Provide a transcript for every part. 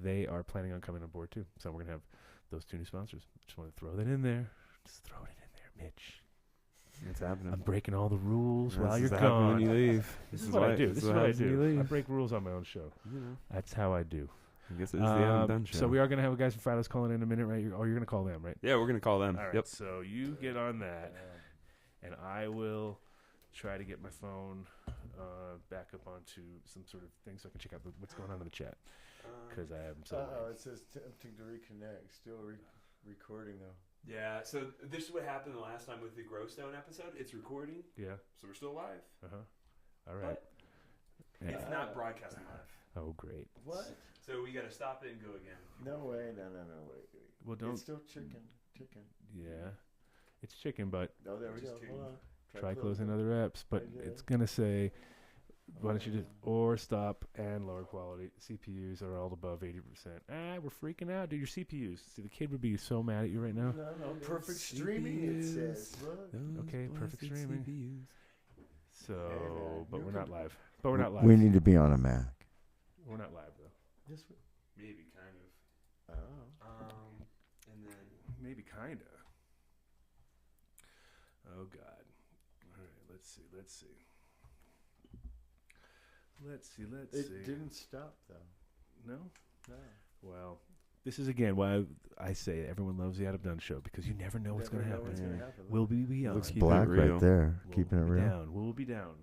they are planning on coming on board too. So we're going to have those 2 new sponsors. Just want to throw that in there. Just throw it in there, Mitch. It's happening. I'm breaking all the rules while This you're is gone. when you leave. This is what I do. This is what I do. I I break rules on my own show. You know. That's how I do. I guess it's the Adam Dunn show. So we are going to have guys from Phylos calling in a minute, right? You're going to call them, right? Yeah, we're going to call them. All right. Yep. So you get on that, and I will try to get my phone back up onto some sort of thing so I can check out what's going on in the chat. Because I am so. It says attempting to reconnect. Still recording though. Yeah, so this is what happened the last time with the Growstone episode. It's recording. Yeah. So we're still live. All right. But it's not broadcasting live. Oh, great. What? So we got to stop it and go again. No way. No. Wait. Well, don't. It's still chicken. Yeah. It's chicken, but Oh, there we go. Just Hold on. try closing other apps. But I did. it's going to say, why don't you just, or stop and lower quality. CPUs are all above 80%. We're freaking out, dude. Your CPUs. See, the kid would be so mad at you right now. No. Perfect streaming. It says. Look. Okay, perfect streaming. Hey, So, man, but you we're can- not live. But we're not live. We need to be on a Mac. We're not live, though. This way. Maybe, kind of. Oh. And then... Maybe, kind of. Oh, God. All right, let's see. It didn't stop though. No? No. Well, this is, again, why I say everyone loves the Adam Dunn show, because you never know what's going to Never know what's happen. gonna happen. Will we be on? Looks keep it black real. right there. We'll Keeping it be real. down. We'll be down.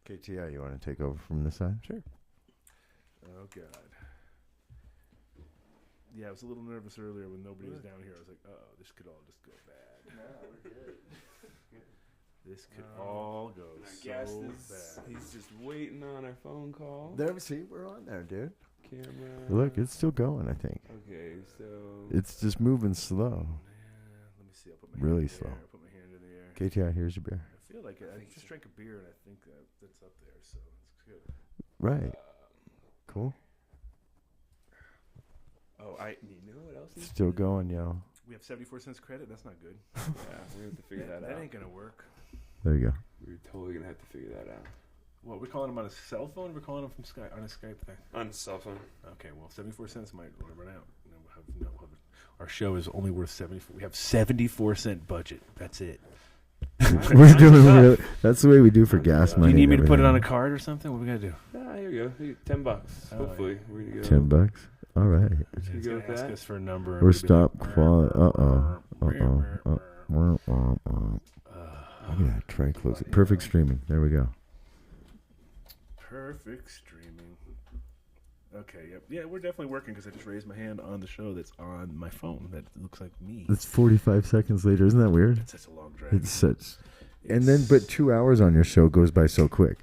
KTI, you want to take over from this side? Sure. Oh, God. Yeah, I was a little nervous earlier when nobody was down here. I was like, oh, this could all just go bad. No, we're good. This could all go I guess so this, bad. he's just waiting on our phone call. There, see, we're on there, dude. Camera. Look, it's still going, I think. Okay, so... It's just moving slow. Yeah, let me see. I'll put my Really hand in the slow. air. I'll put my hand in the air. KTI, here's your beer. I feel like I just drank a beer, and I think that's up there, so it's good. Right. Cool. Oh, you know what else? is Still good? going, yo. We have 74 cents credit. That's not good. Yeah, we have to figure that out. That ain't gonna work. There you go. We're totally going to have to figure that out. What, we're calling him on a cell phone? We're calling him from Skype on a Skype thing. On cell phone. Okay, well, 74 cents might run out. We'll have our show is only worth 74. We have 74-cent budget. That's it. We're doing really, that's the way we do for gas Do money. you need me and to put it on a everything. card or something? What we gotta do? Here you go. $10. Oh, Hopefully. We're going to go. $10? All right. Should we He's go gonna with ask that? us for a number. Or stop quality. Look at that. Try close it. Perfect streaming. There we go. Perfect streaming. Okay, yep. Yeah, we're definitely working because I just raised my hand on the show that's on my phone that looks like me. It's 45 seconds later. Isn't that weird? It's such a long drive. It's such. And then, but 2 hours on your show goes by so quick.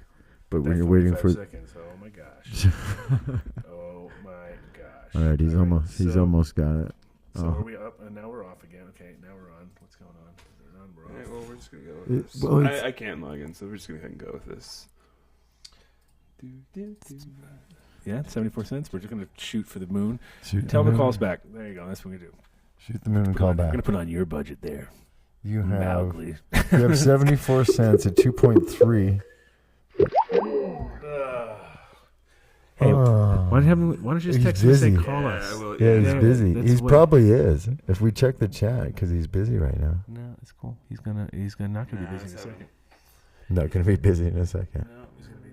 But when you're waiting for. seconds. Oh my gosh. Oh my gosh. All right, he's almost got it. So are we up? And now we're off again. Okay, now we're on. What's going on? We're on. We're All right, off. well, we're just going to go with this. well, it's- I can't log in, so we're just going to go ahead and go with this. Yeah, 74 cents. We're just gonna shoot for the moon. Shoot Tell the them to call moon. us back. There you go. That's what we do. Shoot the moon and call We're back. gonna put on your budget there. You have Mowgli. you have 74 cents at 2.3. Hey, why don't you just He's text me and say busy. call Yeah, us? I will. Yeah, he's Yeah, busy. that's He what- probably is. If we check the chat, because he's busy right now. No, it's cool. He's not gonna be busy in a it's second. Not going to be busy in a second. No, he's gonna be.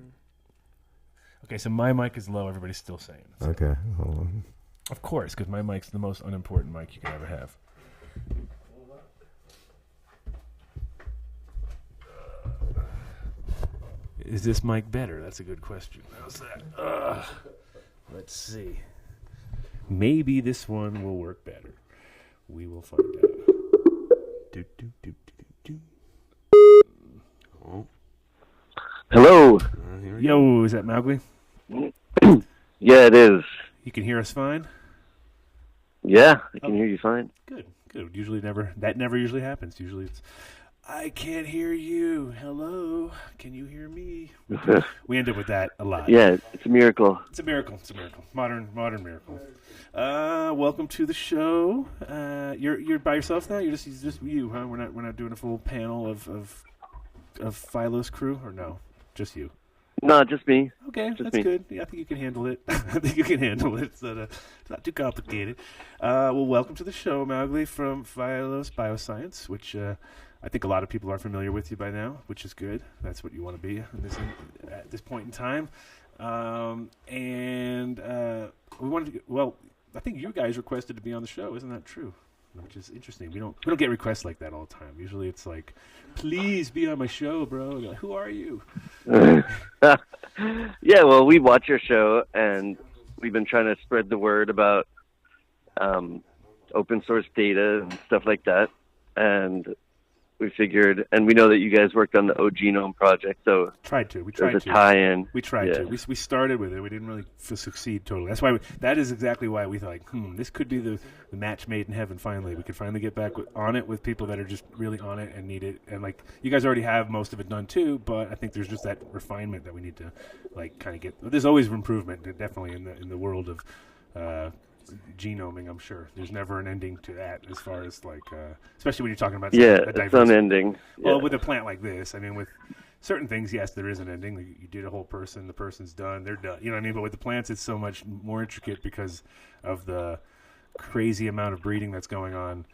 Okay, so my mic is low. Everybody's still saying. So, Okay, hold on. of course, because my mic's the most unimportant mic you can ever have. Is this mic better? That's a good question. How's that? Let's see. Maybe this one will work better. We will find out. Do, do, do, do, do, Oh, Hello. here we go. Yo, is that Mowgli? Yeah, it is. You can hear us fine? Yeah, I can hear you fine. Good, good. That never usually happens. Usually it's, I can't hear you. Hello, can you hear me? We end up with that a lot. Yeah, it's a miracle. It's a miracle. It's a miracle. Modern miracle. Welcome to the show. You're by yourself now. It's just you, huh? We're not doing a full panel of Phylos crew, or no? Just you. No, just me. Okay, Just that's me. good. Yeah, I think you can handle it. I think you can handle it. It's not too complicated. Well, welcome to the show, Mowgli, from Phylos Bioscience, which I think a lot of people are familiar with you by now, which is good. That's what you want to be at this point in time. We wanted to. Well, I think you guys requested to be on the show. Isn't that true? Which is interesting. We don't get requests like that all the time. Usually it's like, please be on my show, bro. Like, who are you? Yeah, well, we watch your show, and we've been trying to spread the word about open source data and stuff like that. And we figured, and we know that you guys worked on the OGenome project, so we tried there's to a tie-in. We tried Yeah. to. We started with it. We didn't really succeed totally. That's why. That is exactly why we thought, this could be the match made in heaven. Finally, we could finally get back on it with people that are just really on it and need it. And like you guys already have most of it done too, but I think there's just that refinement that we need to like kind of get. There's always improvement, definitely in the world of genoming. I'm sure there's never an ending to that as far as like, especially when you're talking about Yeah, a it's diverse. unending. Well, Yeah. with a plant like this, I mean, with certain things, yes, there is an ending. Like, you did a whole person, the person's done, they're done. You know what I mean? But with the plants, it's so much more intricate because of the crazy amount of breeding that's going on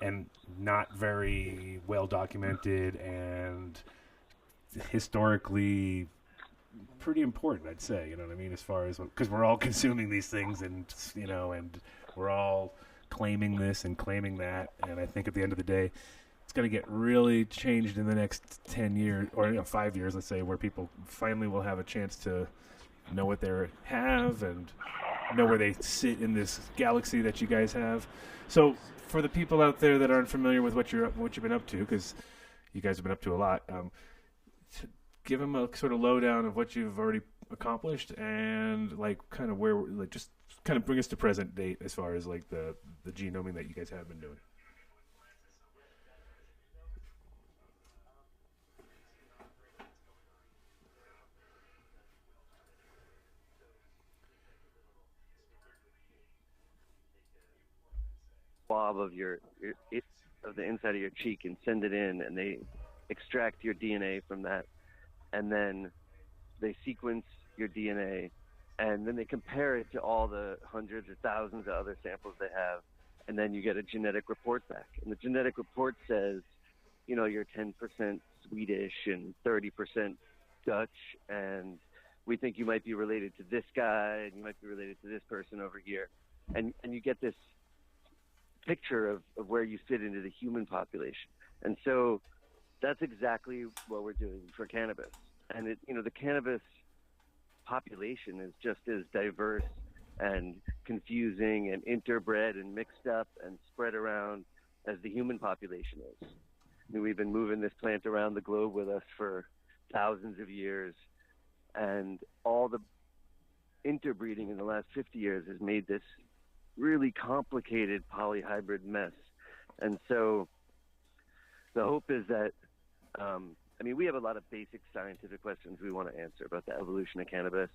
and not very well documented and historically pretty important, I'd say. You know what I mean? As far as, because we're all consuming these things and, and we're all claiming this and claiming that. And I think at the end of the day, it's going to get really changed in the next 10 years or 5 years, let's say, where people finally will have a chance to know what they have and know where they sit in this galaxy that you guys have. So for the people out there that aren't familiar with what you've been up to, because you guys have been up to a lot, give them a sort of lowdown of what you've already accomplished and like kind of where, like, just kind of bring us to present date as far as like the genoming that you guys have been doing. Swab of of the inside of your cheek and send it in, and they extract your DNA from that, and then they sequence your DNA, and then they compare it to all the hundreds or thousands of other samples they have, and then you get a genetic report back. And the genetic report says, you're 10% Swedish and 30% Dutch, and we think you might be related to this guy, and you might be related to this person over here, and you get this picture of where you fit into the human population. And so that's exactly what we're doing for cannabis. And the cannabis population is just as diverse and confusing and interbred and mixed up and spread around as the human population is. We've been moving this plant around the globe with us for thousands of years, and all the interbreeding in the last 50 years has made this really complicated polyhybrid mess. And so the hope is that, we have a lot of basic scientific questions we want to answer about the evolution of cannabis.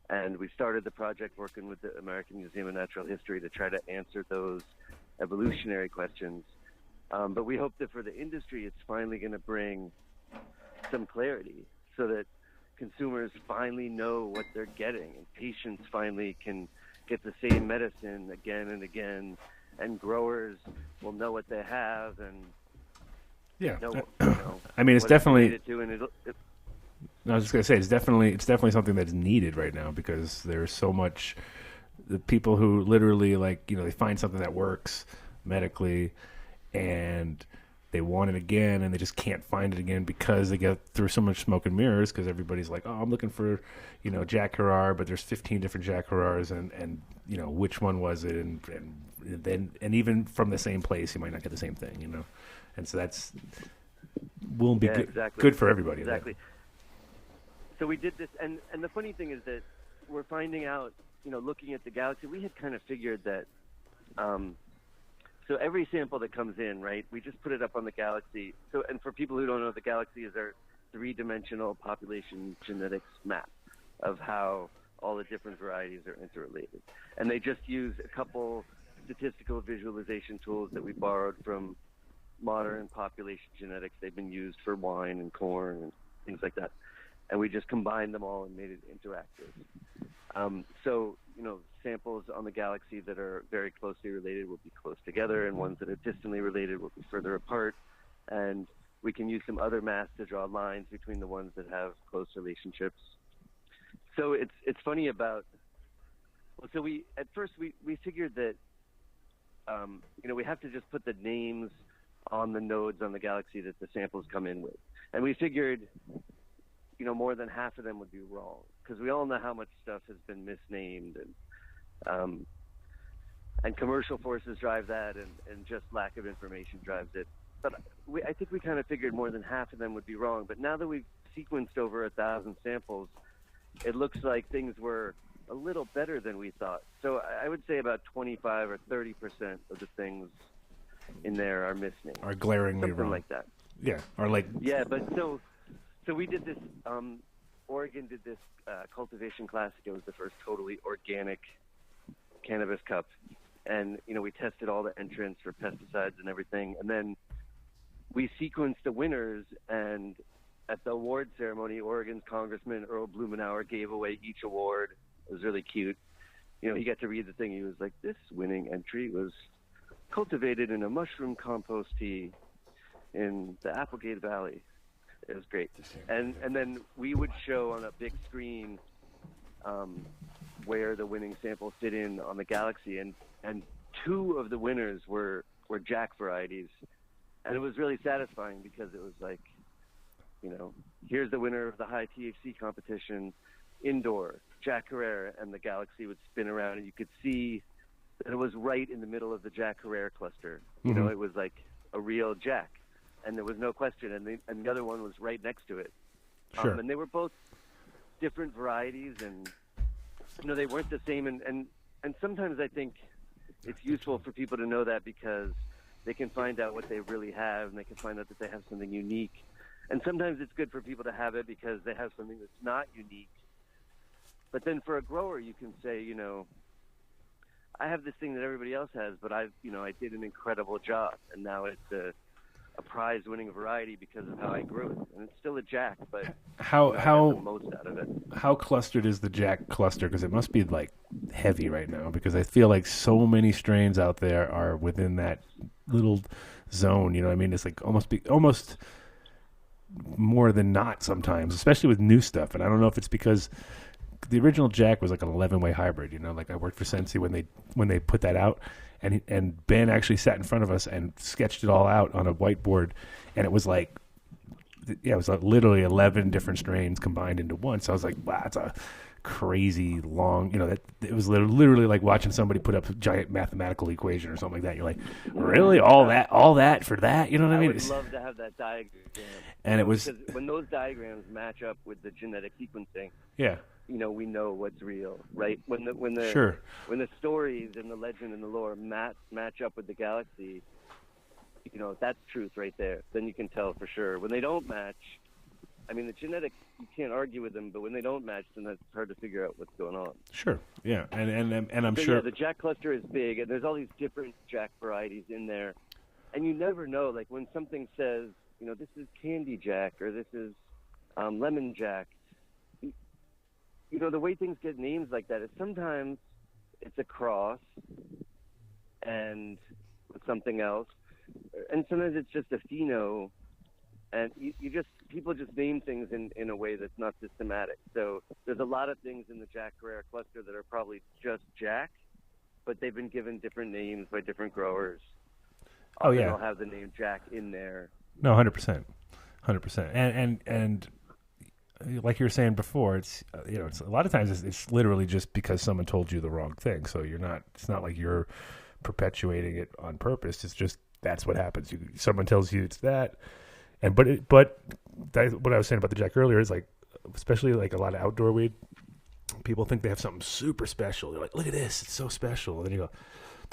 And we started the project working with the American Museum of Natural History to try to answer those evolutionary questions. But we hope that for the industry, it's finally going to bring some clarity so that consumers finally know what they're getting and patients finally can get the same medicine again and again, and growers will know what they have and it's definitely. I was just gonna say it's definitely something that's needed right now because there's so much. The people who literally they find something that works medically, and they want it again, and they just can't find it again because they get through so much smoke and mirrors. Because everybody's like, "Oh, I'm looking for, Jack Herer," but there's 15 different Jack Herers, and which one was it, and even from the same place, you might not get the same thing, and so that's won't be good for everybody. Exactly. So we did this, and the funny thing is that we're finding out, looking at the galaxy, we had kind of figured that. So every sample that comes in, right, we just put it up on the galaxy. So, and for people who don't know, the galaxy is our three-dimensional population genetics map of how all the different varieties are interrelated. And they just use a couple statistical visualization tools that we borrowed from modern population genetics. They've been used for wine and corn and things like that. and we just combined them all and made it interactive. So, samples on the galaxy that are very closely related will be close together, and ones that are distantly related will be further apart. And we can use some other math to draw lines between the ones that have close relationships. So it's funny about. Well, so at first we figured that we have to just put the names on the nodes on the galaxy that the samples come in with, and we figured more than half of them would be wrong, because we all know how much stuff has been misnamed, and commercial forces drive that, and just lack of information drives it. But I think we kind of figured more than half of them would be wrong. But now that we've sequenced over 1,000 samples, it looks like things were a little better than we thought. So I would say about 25 or 30% of the things in there are misnamed. Are glaringly Something wrong. like that. Yeah, or like... Yeah, but so we did this, Oregon did this Cultivation Classic. It was the first totally organic cannabis cup. And, we tested all the entrants for pesticides and everything. And then we sequenced the winners, and at the award ceremony, Oregon's Congressman Earl Blumenauer gave away each award. It was really cute. He got to read the thing. He was like, this winning entry was cultivated in a mushroom compost tea in the Applegate Valley. It was great. And then we would show on a big screen where the winning samples fit in on the galaxy. And two of the winners were Jack varieties. And it was really satisfying, because it was like, here's the winner of the high THC competition, indoor, Jack Herrera, and the galaxy would spin around, and you could see that it was right in the middle of the Jack Herrera cluster. Mm-hmm. It was like a real Jack, and there was no question, and the other one was right next to it. Sure. And they were both different varieties, and they weren't the same, and sometimes I think it's useful for people to know that, because they can find out what they really have, and they can find out that they have something unique. And sometimes it's good for people to have it because they have something that's not unique. But then for a grower, you can say, I have this thing that everybody else has, but I did an incredible job, and now it's a prize-winning variety because of how I grew it. And it's still a Jack, but I got the most out of it. How clustered is the Jack cluster? Because it must be like heavy right now, because I feel like so many strains out there are within that little zone. It's like almost more than not sometimes, especially with new stuff. And I don't know if it's because the original Jack was like an 11-way hybrid. Like I worked for Sensi when they put that out, and Ben actually sat in front of us and sketched it all out on a whiteboard, and it was like, it was like literally 11 different strains combined into one. So I was like, wow, that's a crazy long, that it was literally like watching somebody put up a giant mathematical equation or something like that. You're like, really, all that for that? You know what I mean? I would love to have that diagram. And it was, because when those diagrams match up with the genetic sequencing, yeah, we know what's real, right? When the sure, when the stories and the legend and the lore match up with the galaxy, that's truth right there. Then you can tell for sure. When they don't match, the genetics, you can't argue with them, but when they don't match, then it's hard to figure out what's going on. Sure, yeah, and I'm so, sure. Yeah, the Jack cluster is big, and there's all these different Jack varieties in there, and you never know. Like when something says, this is Candy Jack or this is Lemon Jack. The way things get names like that is sometimes it's a cross and with something else, and sometimes it's just a pheno, and people just name things in a way that's not systematic. So there's a lot of things in the Jack Herrera cluster that are probably just Jack, but they've been given different names by different growers. Oh, yeah. They'll have the name Jack in there. No, 100%. And like you were saying before, it's it's a lot of times it's literally just because someone told you the wrong thing. So it's not like you're perpetuating it on purpose. It's just that's what happens. Someone tells you it's that, what I was saying about the Jack earlier is like, especially like a lot of outdoor weed, people think they have something super special. They're like, look at this, it's so special. And then you go,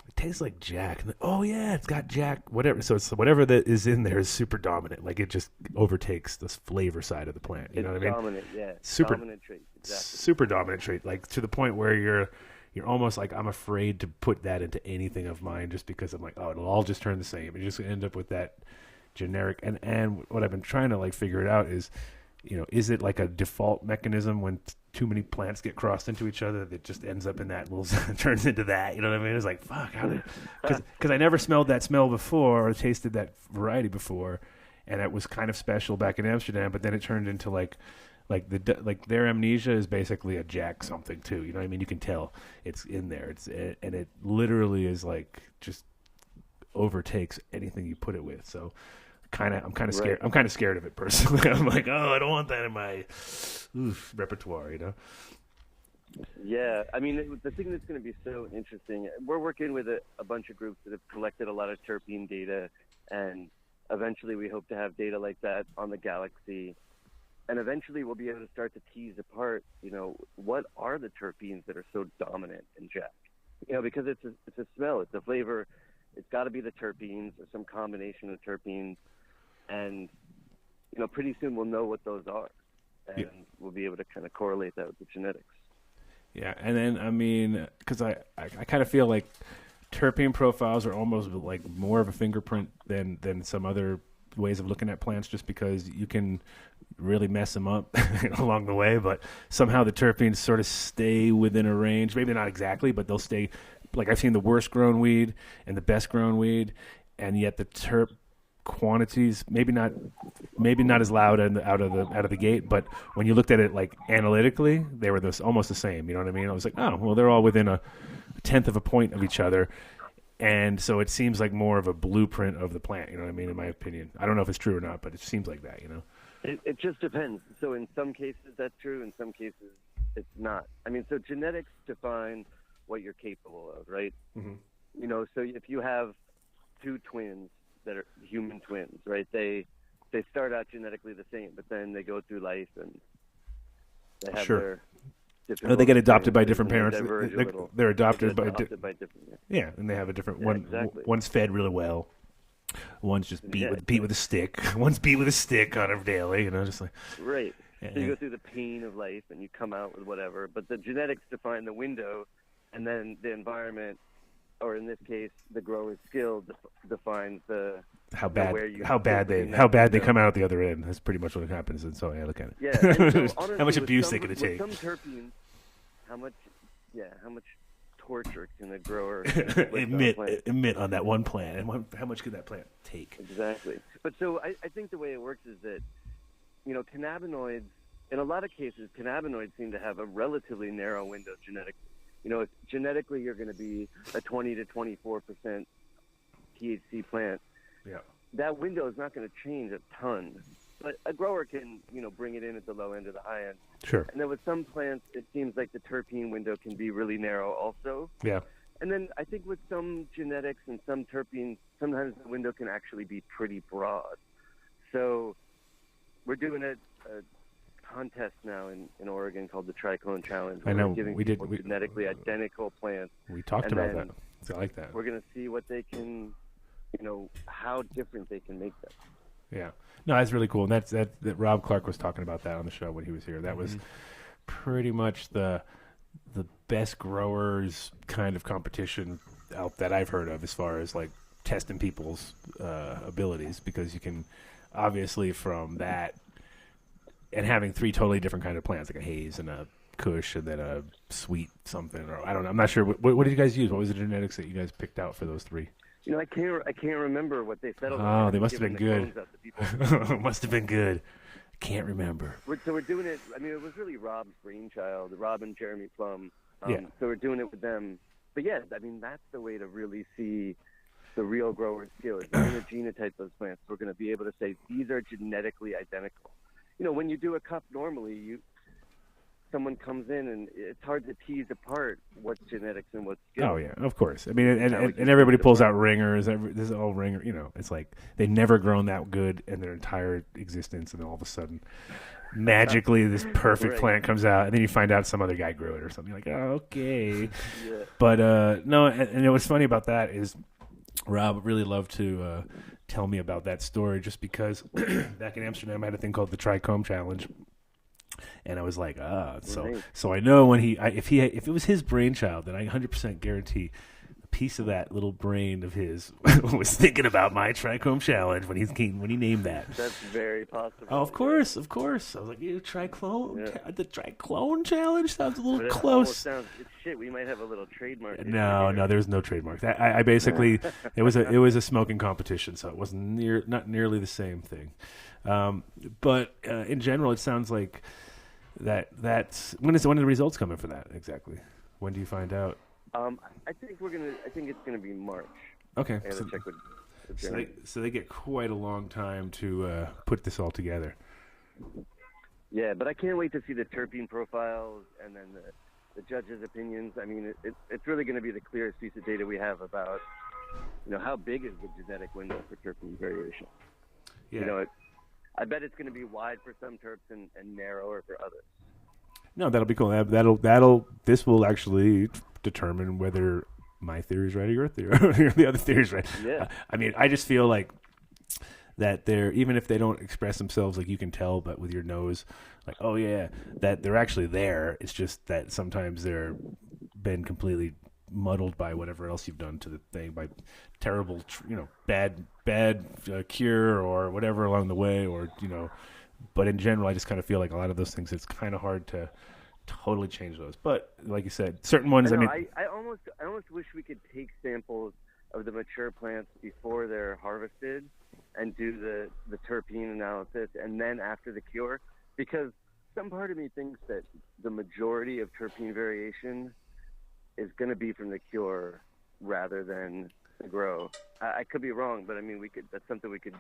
it tastes like Jack. And oh yeah, it's got Jack, whatever. So it's whatever that is in there is super dominant. Like it just overtakes this flavor side of the plant. You know what I mean? Dominant, yeah. Super dominant trait, exactly. Super dominant trait. Like to the point where you're almost like, I'm afraid to put that into anything of mine, just because I'm like, oh, it'll all just turn the same. You just end up with that generic. And what I've been trying to like figure it out is, is it like a default mechanism when too many plants get crossed into each other that just ends up in that little turns into that? You know what I mean? It's like, fuck, how did? Because I never smelled that smell before or tasted that variety before, and it was kind of special back in Amsterdam. But then it turned into like their amnesia is basically a Jack something too. You know what I mean? You can tell it's in there. And it literally is like just overtakes anything you put it with. So I'm kind of scared. I'm kind of scared of it personally. I'm like, oh, I don't want that in my repertoire. Yeah, I mean, the thing that's going to be so interesting, we're working with a bunch of groups that have collected a lot of terpene data, and eventually we hope to have data like that on the galaxy. And eventually we'll be able to start to tease apart, what are the terpenes that are so dominant in Jack? Because it's a smell, it's a flavor. It's got to be the terpenes or some combination of terpenes. And, pretty soon we'll know what those are. And we'll be able to kind of correlate that with the genetics. Yeah, and then, because I kind of feel like terpene profiles are almost like more of a fingerprint than some other ways of looking at plants, just because you can really mess them up along the way, but somehow the terpenes sort of stay within a range. Maybe not exactly, but they'll stay. Like I've seen the worst grown weed and the best grown weed, and yet the terp quantities maybe not as loud out of the gate, but when you looked at it like analytically, they were almost the same. You know what I mean? I was like, oh well, they're all within a tenth of a point of each other. And so it seems like more of a blueprint of the plant, you know what I mean, in my opinion. I don't know if it's true or not, but it seems like that, It just depends. So in some cases that's true, in some cases it's not. So genetics define what you're capable of, right? Mm-hmm. So if you have two twins that are human twins, right, they start out genetically the same, but then they go through life and they have their... they get adopted by different parents. They're adopted by different. Yeah, and they have a different one. Exactly. One's fed really well. One's just beat with a stick. One's beat with a stick on her daily. Just like right. So you go through the pain of life and you come out with whatever. But the genetics define the window, and then the environment, or in this case, the grower's skill defines how bad they come out the other end. That's pretty much what happens. And so I look at it. Yeah. And so, honestly, how much abuse they going to take? Some terpenes, how much torture can a grower emit on that one plant, and how much can that plant take? Exactly. But so I think the way it works is that cannabinoids, in a lot of cases, cannabinoids seem to have a relatively narrow window genetically. If genetically you're going to be a 20 to 24% THC plant. Yeah. That window is not going to change a ton, but a grower can, bring it in at the low end or the high end. Sure. And then with some plants, it seems like the terpene window can be really narrow also. Yeah. And then I think with some genetics and some terpenes, sometimes the window can actually be pretty broad. So we're doing a contest now in Oregon called the Trichome Challenge. I know. We're giving people genetically identical plants. We talked about that. So I like that. We're going to see what they can, how different they can make them. Yeah. No, that's really cool. And that Rob Clark was talking about that on the show when he was here. That was pretty much the best growers kind of competition out that I've heard of, as far as like testing people's abilities, because you can obviously from that and having three totally different kind of plants, like a haze and a kush and then a sweet something, or I don't know. I'm not sure. What did you guys use? What was the genetics that you guys picked out for those three? I can't remember what they settled on. Oh, they must have been good. Must have been good. Can't remember. So we're doing it. It was really Rob's brainchild, Rob and Jeremy Plum. So we're doing it with them. But yeah, that's the way to really see the real grower's skill. We're going to genotype those plants. We're going to be able to say these are genetically identical. When you do a cup normally, someone comes in and it's hard to tease apart what's genetics and what's skill. Oh yeah, of course. And everybody pulls out ringers. This is all ringer. It's like they've never grown that good in their entire existence, and then all of a sudden, magically, this perfect plant comes out, and then you find out some other guy grew it or something. You're like, oh, okay. Yeah. But no, and what's funny about that is Rob really loved to tell me about that story, just because back in Amsterdam I had a thing called the Trichome Challenge. And I was like, so I know when if it was his brainchild, then I 100% guarantee the piece of that little brain of his was thinking about my trichome challenge when he named that. That's very possible. Oh, of course. I was like, the triclone challenge sounds a little But it close. almost sounds, shit, we might have a little trademark. No, there's no trademark. I basically it was a smoking competition, so it wasn't not nearly the same thing. But in general, it sounds like that's when are the results coming for that exactly? When do you find out? I think it's gonna be March. Okay. I gotta check with So they get quite a long time to put this all together. Yeah, but I can't wait to see the terpene profiles and then the judges' opinions. I mean, it's really going to be the clearest piece of data we have about, how big is the genetic window for terpene variation. Yeah. I bet it's going to be wide for some terps and narrower for others. No, that'll be cool. This will actually determine whether my theory is right or your theory or the other theory is right. Yeah. I mean, I just feel like that they're, even if they don't express themselves, like you can tell, but with your nose, like, oh yeah, that they're actually there. It's just that sometimes they're been completely muddled by whatever else you've done to the thing, by terrible, bad cure or whatever along the way, or But in general, I just kind of feel like a lot of those things, it's kind of hard to totally change those. But like you said, certain ones. I almost wish we could take samples of the mature plants before they're harvested and do the terpene analysis, and then after the cure, because some part of me thinks that the majority of terpene variation is going to be from the cure rather than the grow. I could be wrong, but I mean, that's something we could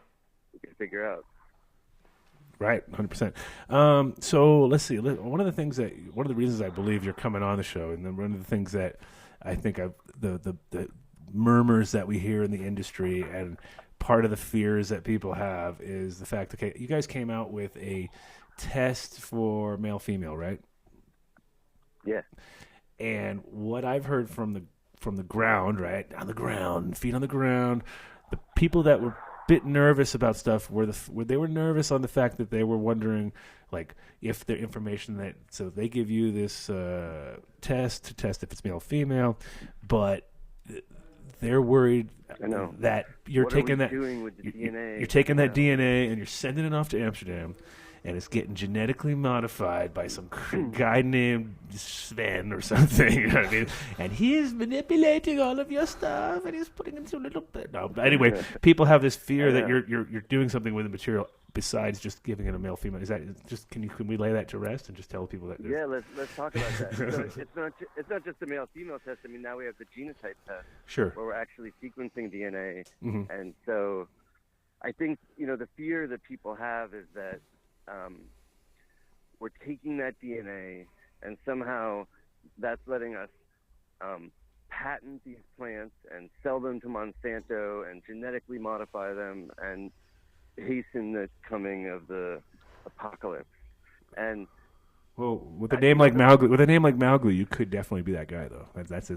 figure out. Right, 100%. So let's see. One of the reasons I believe you're coming on the show, and then one of the things that I think the murmurs that we hear in the industry, and part of the fears that people have, is the fact, okay, you guys came out with a test for male-female, right? Yeah. And what I've heard from the ground, right, on the ground, feet on the ground, the people that were bit nervous about stuff they were nervous on the fact that they were wondering, like, if the information so they give you this test to test if it's male or female, but they're worried that you're taking that DNA and you're sending it off to Amsterdam, and it's getting genetically modified by some guy named Sven or something. You know what I mean? And he's manipulating all of your stuff, and he's putting it into a little bit. No, but anyway, people have this fear that you're doing something with the material besides just giving it a male female. Is that just can we lay that to rest and just tell people that? Yeah, let's talk about that. So it's not just the male female test. I mean, now we have the genotype test. Sure. Where we're actually sequencing DNA, mm-hmm. And so I think the fear that people have is that we're taking that DNA and somehow that's letting us patent these plants and sell them to Monsanto and genetically modify them and hasten the coming of the apocalypse. And with a name like Mowgli, you could definitely be that guy, though. That's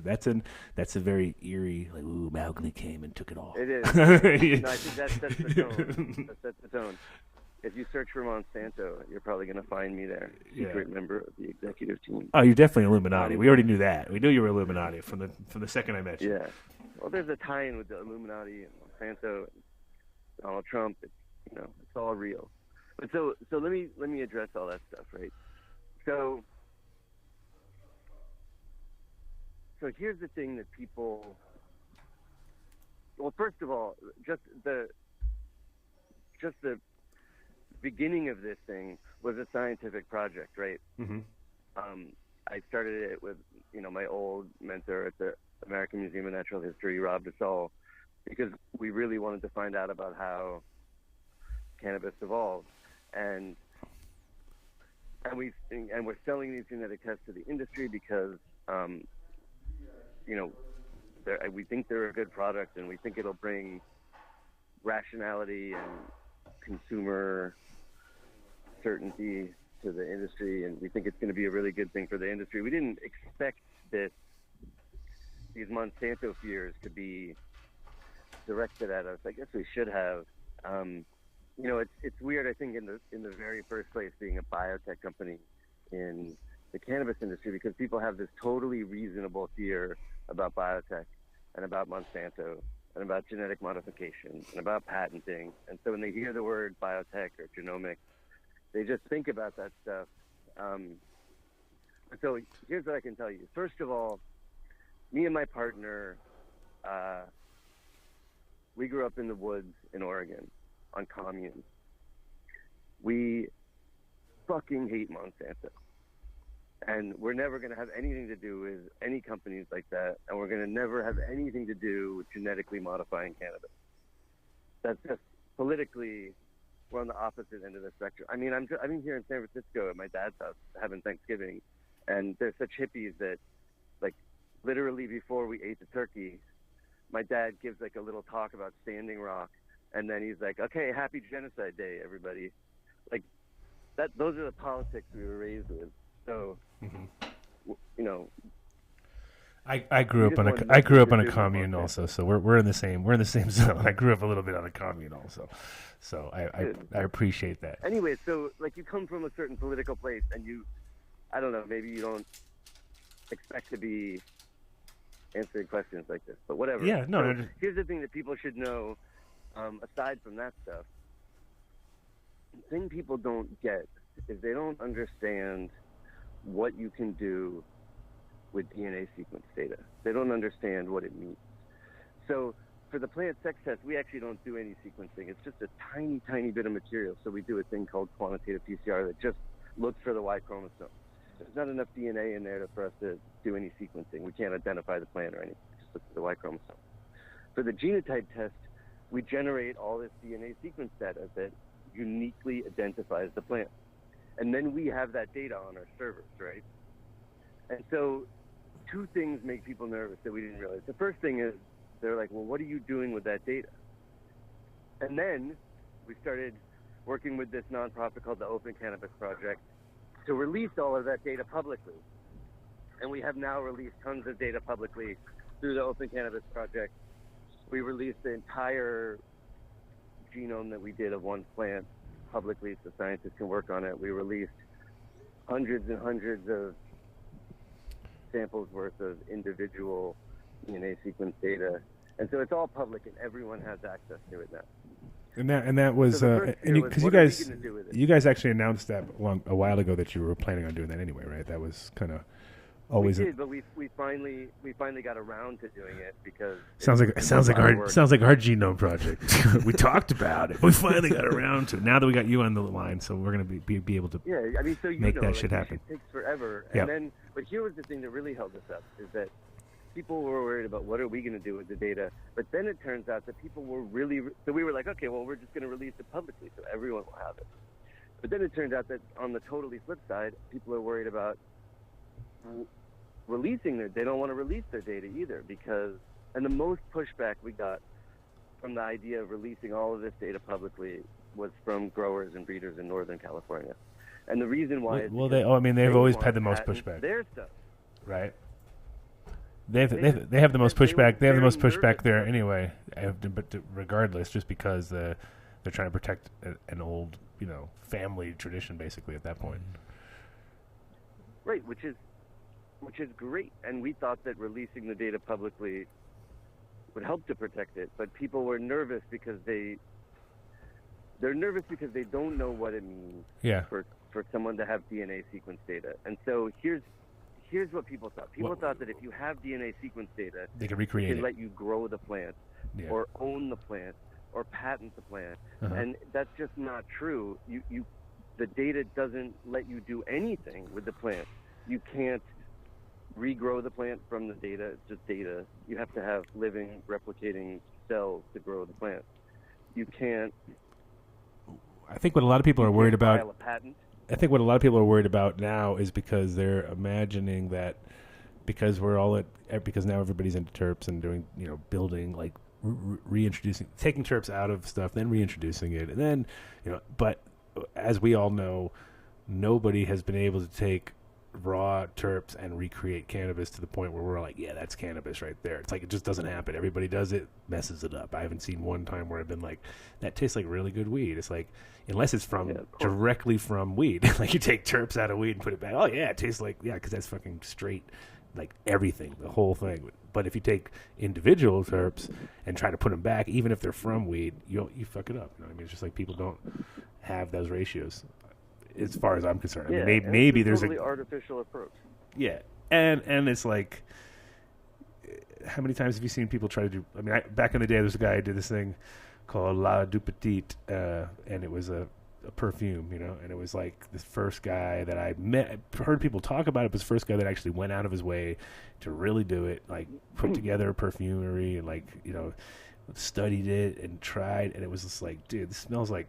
a very eerie, like, ooh, Mowgli came and took it all. It is. No, I think that's the tone. That's the tone. If you search for Monsanto, you're probably going to find me there, secret member of the executive team. Oh, you're definitely Illuminati. We already knew that. We knew you were Illuminati from the second I met you. Yeah. Well, there's a tie-in with the Illuminati and Monsanto and Donald Trump. It's all real. But so let me address all that stuff, right? So here's the thing that people. Well, first of all, just the beginning of this thing was a scientific project, right? Mm-hmm. I started it with my old mentor at the American Museum of Natural History, Rob DeSalle, because we really wanted to find out about how cannabis evolved, and we're selling these genetic tests to the industry because we think they're a good product, and we think it'll bring rationality and consumer certainty to the industry, and we think it's going to be a really good thing for the industry. We didn't expect these Monsanto fears to be directed at us. I guess we should have. It's weird. I think in the very first place, being a biotech company in the cannabis industry, because people have this totally reasonable fear about biotech, and about Monsanto and about genetic modification and about patenting. And so when they hear the word biotech or genomics, they just think about that stuff. So here's what I can tell you. First of all, me and my partner, we grew up in the woods in Oregon on communes. We fucking hate Monsanto. And we're never going to have anything to do with any companies like that. And we're going to never have anything to do with genetically modifying cannabis. That's just politically, we're on the opposite end of the spectrum. I mean, I'm here in San Francisco at my dad's house having Thanksgiving. And they're such hippies that, like, literally before we ate the turkey, my dad gives, like, a little talk about Standing Rock. And then he's like, okay, happy Genocide Day, everybody. Like, those are the politics we were raised with. So, you know, I grew up on a commune also, so we're in the same zone. I grew up a little bit on a commune also, so I appreciate that. Anyway, so like you come from a certain political place, and I don't know, maybe you don't expect to be answering questions like this, but whatever. Yeah, no. So here's the thing that people should know. Aside from that stuff, the thing people don't get is they don't understand what you can do with DNA sequence data. They don't understand what it means. So for the plant sex test, we actually don't do any sequencing. It's just a tiny, tiny bit of material. So we do a thing called quantitative PCR that just looks for the Y chromosome. There's not enough DNA in there for us to do any sequencing. We can't identify the plant or anything. Just look for the Y chromosome. For the genotype test, we generate all this DNA sequence data that uniquely identifies the plant. And then we have that data on our servers, right? And so two things make people nervous that we didn't realize. The first thing is they're like, well, what are you doing with that data? And then we started working with this nonprofit called the Open Cannabis Project to release all of that data publicly. And we have now released tons of data publicly through the Open Cannabis Project. We released the entire genome that we did of one plant publicly so scientists can work on it. We released hundreds and hundreds of samples worth of individual DNA sequence data. And so it's all public and everyone has access to it now. And that was So because you guys actually announced that a while ago that you were planning on doing that anyway, right? That was kind of always. We did, but we finally got around to doing it because sounds like our genome project. We talked about it. We finally got around to it. Now that we got you on the line, so we're going to be able to make that shit happen. It takes forever. Yeah. And then, but here was the thing that really held us up is that people were worried about what are we going to do with the data. But then it turns out that people were so we were like, okay, well, we're just going to release it publicly so everyone will have it. But then it turns out that on the totally flip side, people are worried about they don't want to release their data either and the most pushback we got from the idea of releasing all of this data publicly was from growers and breeders in Northern California. And the reason why is they've always had the most pushback. Their stuff. Right. They have the most pushback. They have the most pushback there anyway. But regardless, just because they're trying to protect an old, family tradition, basically at that point. Right, which is great. And we thought that releasing the data publicly would help to protect it. But people were nervous because they're nervous because they don't know what it means for someone to have DNA sequence data. And so here's what people thought. People thought that if you have DNA sequence data, they can recreate it. They can it. let you grow the plant or own the plant or patent the plant. Uh-huh. And that's just not true. The data doesn't let you do anything with the plant. You can't regrow the plant from the data. It's just data. You have to have living, replicating cells to grow the plant. You can't. I think what a lot of people are worried about. File a patent. I think what a lot of people are worried about now is because they're imagining that because now everybody's into terps and doing, building, like reintroducing, taking terps out of stuff, then reintroducing it. And then, but as we all know, nobody has been able to take raw terps and recreate cannabis to the point where we're like, yeah, that's cannabis right there. It's like, it just doesn't happen. Everybody does it, messes it up. I haven't seen one time where I've been like, that tastes like really good weed. It's like, unless it's directly from weed. Like you take terps out of weed and put it back. Oh yeah, it tastes like, because that's fucking straight, like everything, the whole thing. But if you take individual terps and try to put them back, even if they're from weed, you fuck it up. You know what I mean? It's just like people don't have those ratios, as far as I'm concerned. I mean, maybe there's totally artificial approach. Yeah, and it's like, how many times have you seen people try to do? I mean, back in the day, there's a guy who did this thing called La Du Petit, and it was a perfume, you know, and it was like the first guy that I met, heard people talk about it, but the first guy that actually went out of his way to really do it, like put together a perfumery and like, you know, studied it and tried, and it was just like, dude, this smells like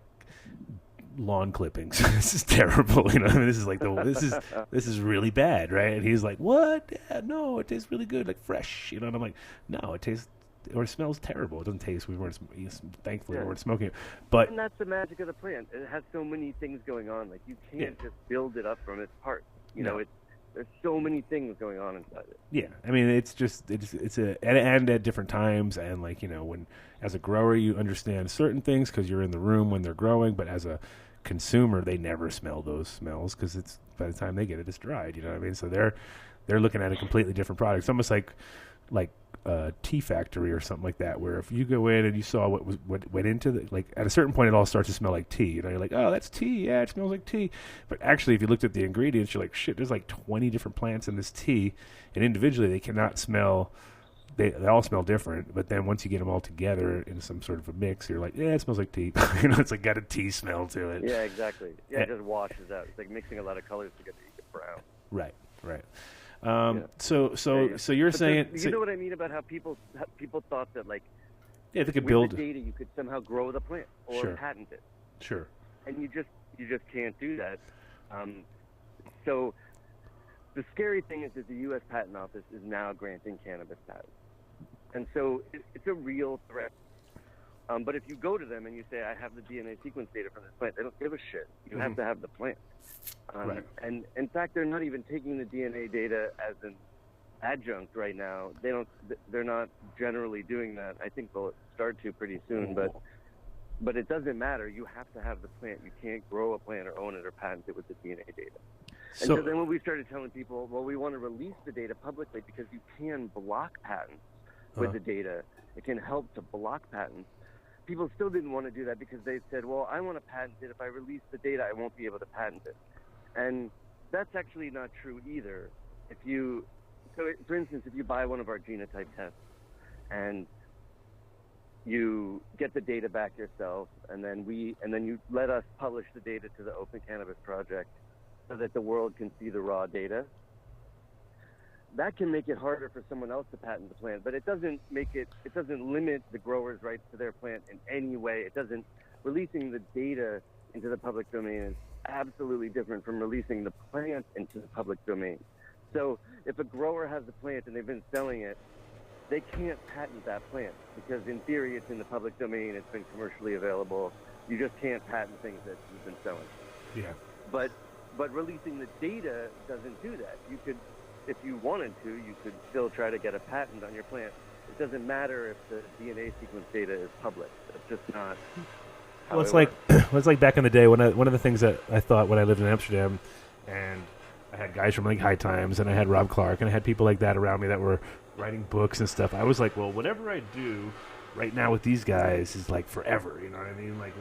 lawn clippings. This is terrible, you know. I mean, this is like this is really bad, right? And he's like, what? Yeah, no, it tastes really good, like fresh, you know. And I'm like, no, it tastes or it smells terrible. It doesn't taste. Thankfully we weren't smoking it, but and that's the magic of the plant. It has so many things going on. Like you can't just build it up from its parts. You know, there's so many things going on inside it. Yeah, I mean, it's and at different times, and like, you know, when as a grower you understand certain things because you're in the room when they're growing, but as a consumer they never smell those smells because it's by the time they get it, it's dried. You know what I mean? So they're looking at a completely different product. It's almost like a tea factory or something like that, where if you go in and you saw what went into the, like at a certain point it all starts to smell like tea. You know, you're like, oh, that's tea. Yeah, it smells like tea. But actually, if you looked at the ingredients, you're like, shit, there's like 20 different plants in this tea, and individually they cannot smell. They all smell different. But then once you get them all together in some sort of a mix, you're like, yeah, it smells like tea. You know, it's like got a tea smell to it. Yeah, exactly. Yeah, it just washes out. It's like mixing a lot of colors together to get brown. Right. So you're saying, you know what I mean about how people thought that, like, they could with build the data you could somehow grow the plant or patent it. Sure. And you just can't do that. So the scary thing is that the U.S. Patent Office is now granting cannabis patents, and so it's a real threat. But if you go to them and you say, I have the DNA sequence data from this plant, they don't give a shit. You have to have the plant. Right. And in fact, they're not even taking the DNA data as an adjunct right now. They're not generally doing that. I think they'll start to pretty soon, but it doesn't matter. You have to have the plant. You can't grow a plant or own it or patent it with the DNA data. And so then when we started telling people, well, we want to release the data publicly because you can block patents with the data. It can help to block patents. People still didn't want to do that because they said, well, I want to patent it. If I release the data, I won't be able to patent it. And that's actually not true either. For instance, if you buy one of our genotype tests and you get the data back yourself, and then you let us publish the data to the Open Cannabis Project so that the world can see the raw data, that can make it harder for someone else to patent the plant, but it doesn't limit the grower's rights to their plant in any way. Releasing the data into the public domain is absolutely different from releasing the plant into the public domain. So if a grower has a plant and they've been selling it, they can't patent that plant because in theory it's in the public domain, it's been commercially available. You just can't patent things that you've been selling. Yeah. But releasing the data doesn't do that. You could, if you wanted to, you could still try to get a patent on your plant. It doesn't matter if the DNA sequence data is public. It's just not. Well, it's like back in the day when one of the things that I thought when I lived in Amsterdam, and I had guys from like High Times, and I had Rob Clark, and I had people like that around me that were writing books and stuff. I was like, well, whatever I do right now with these guys is like forever. You know what I mean? Like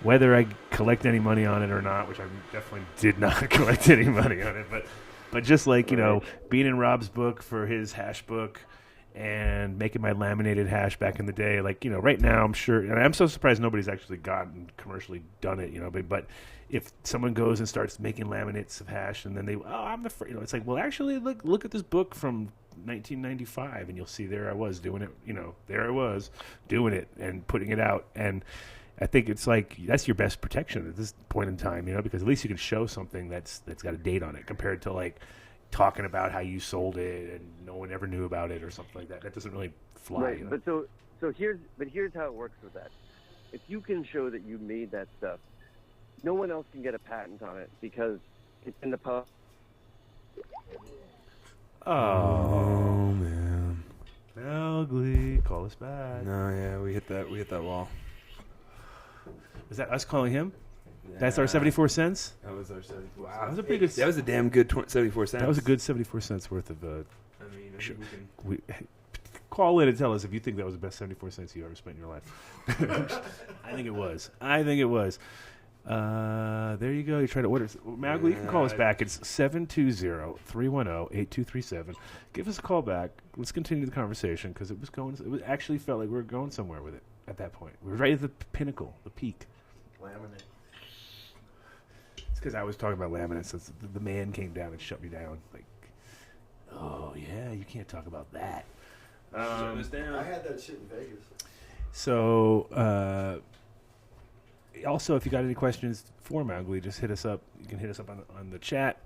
whether I collect any money on it or not, which I definitely did not collect any money on it, but just like, you know, being in Rob's book for his hash book and making my laminated hash back in the day, like, you know, right now I'm sure, and I'm so surprised nobody's actually gotten commercially done it, you know, but if someone goes and starts making laminates of hash and then I'm the first, you know, it's like, well, actually look at this book from 1995 and you'll see there I was doing it, you know, there I was doing it and putting it out. And I think it's like that's your best protection at this point in time, you know, because at least you can show something that's got a date on it compared to like talking about how you sold it and no one ever knew about it or something like that. That doesn't really fly. Right. You know? But here's how it works with that. If you can show that you made that stuff, no one else can get a patent on it because it's in the pub. Oh man, ugly. Call us back. No, yeah, we hit that wall. Is that us calling him? Yeah. That's our 74 cents? That was our 74 cents. Wow, that was a pretty good. That was a damn good 74 cents. That was a good 74 cents worth of I mean, I Sure. think We, call in and tell us if you think that was the best 74 cents you ever spent in your life. I think it was. There you go. You try to order. Magli, you can call us back. It's 720-310-8237. Give us a call back. Let's continue the conversation because it actually felt like we were going somewhere with it at that point. We were right at the pinnacle, the peak. Laminate. It's because I was talking about laminates. So the man came down and shut me down. Like, oh yeah, you can't talk about that. shut us down. I had that shit in Vegas. So, also, if you got any questions for Magli, just hit us up. You can hit us up on the chat.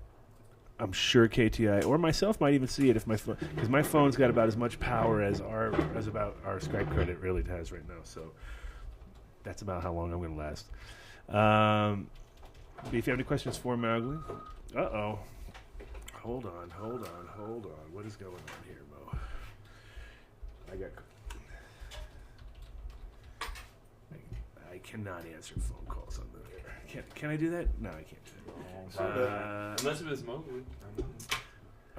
I'm sure KTI or myself might even see it if because my phone's got about as much power as about our Skype credit really has right now. So that's about how long I'm going to last. But if you have any questions for Magli, hold on. What is going on here, Mo? I cannot answer phone calls on the air. Can I do that? No, I can't do that. Unless it was Mowgli.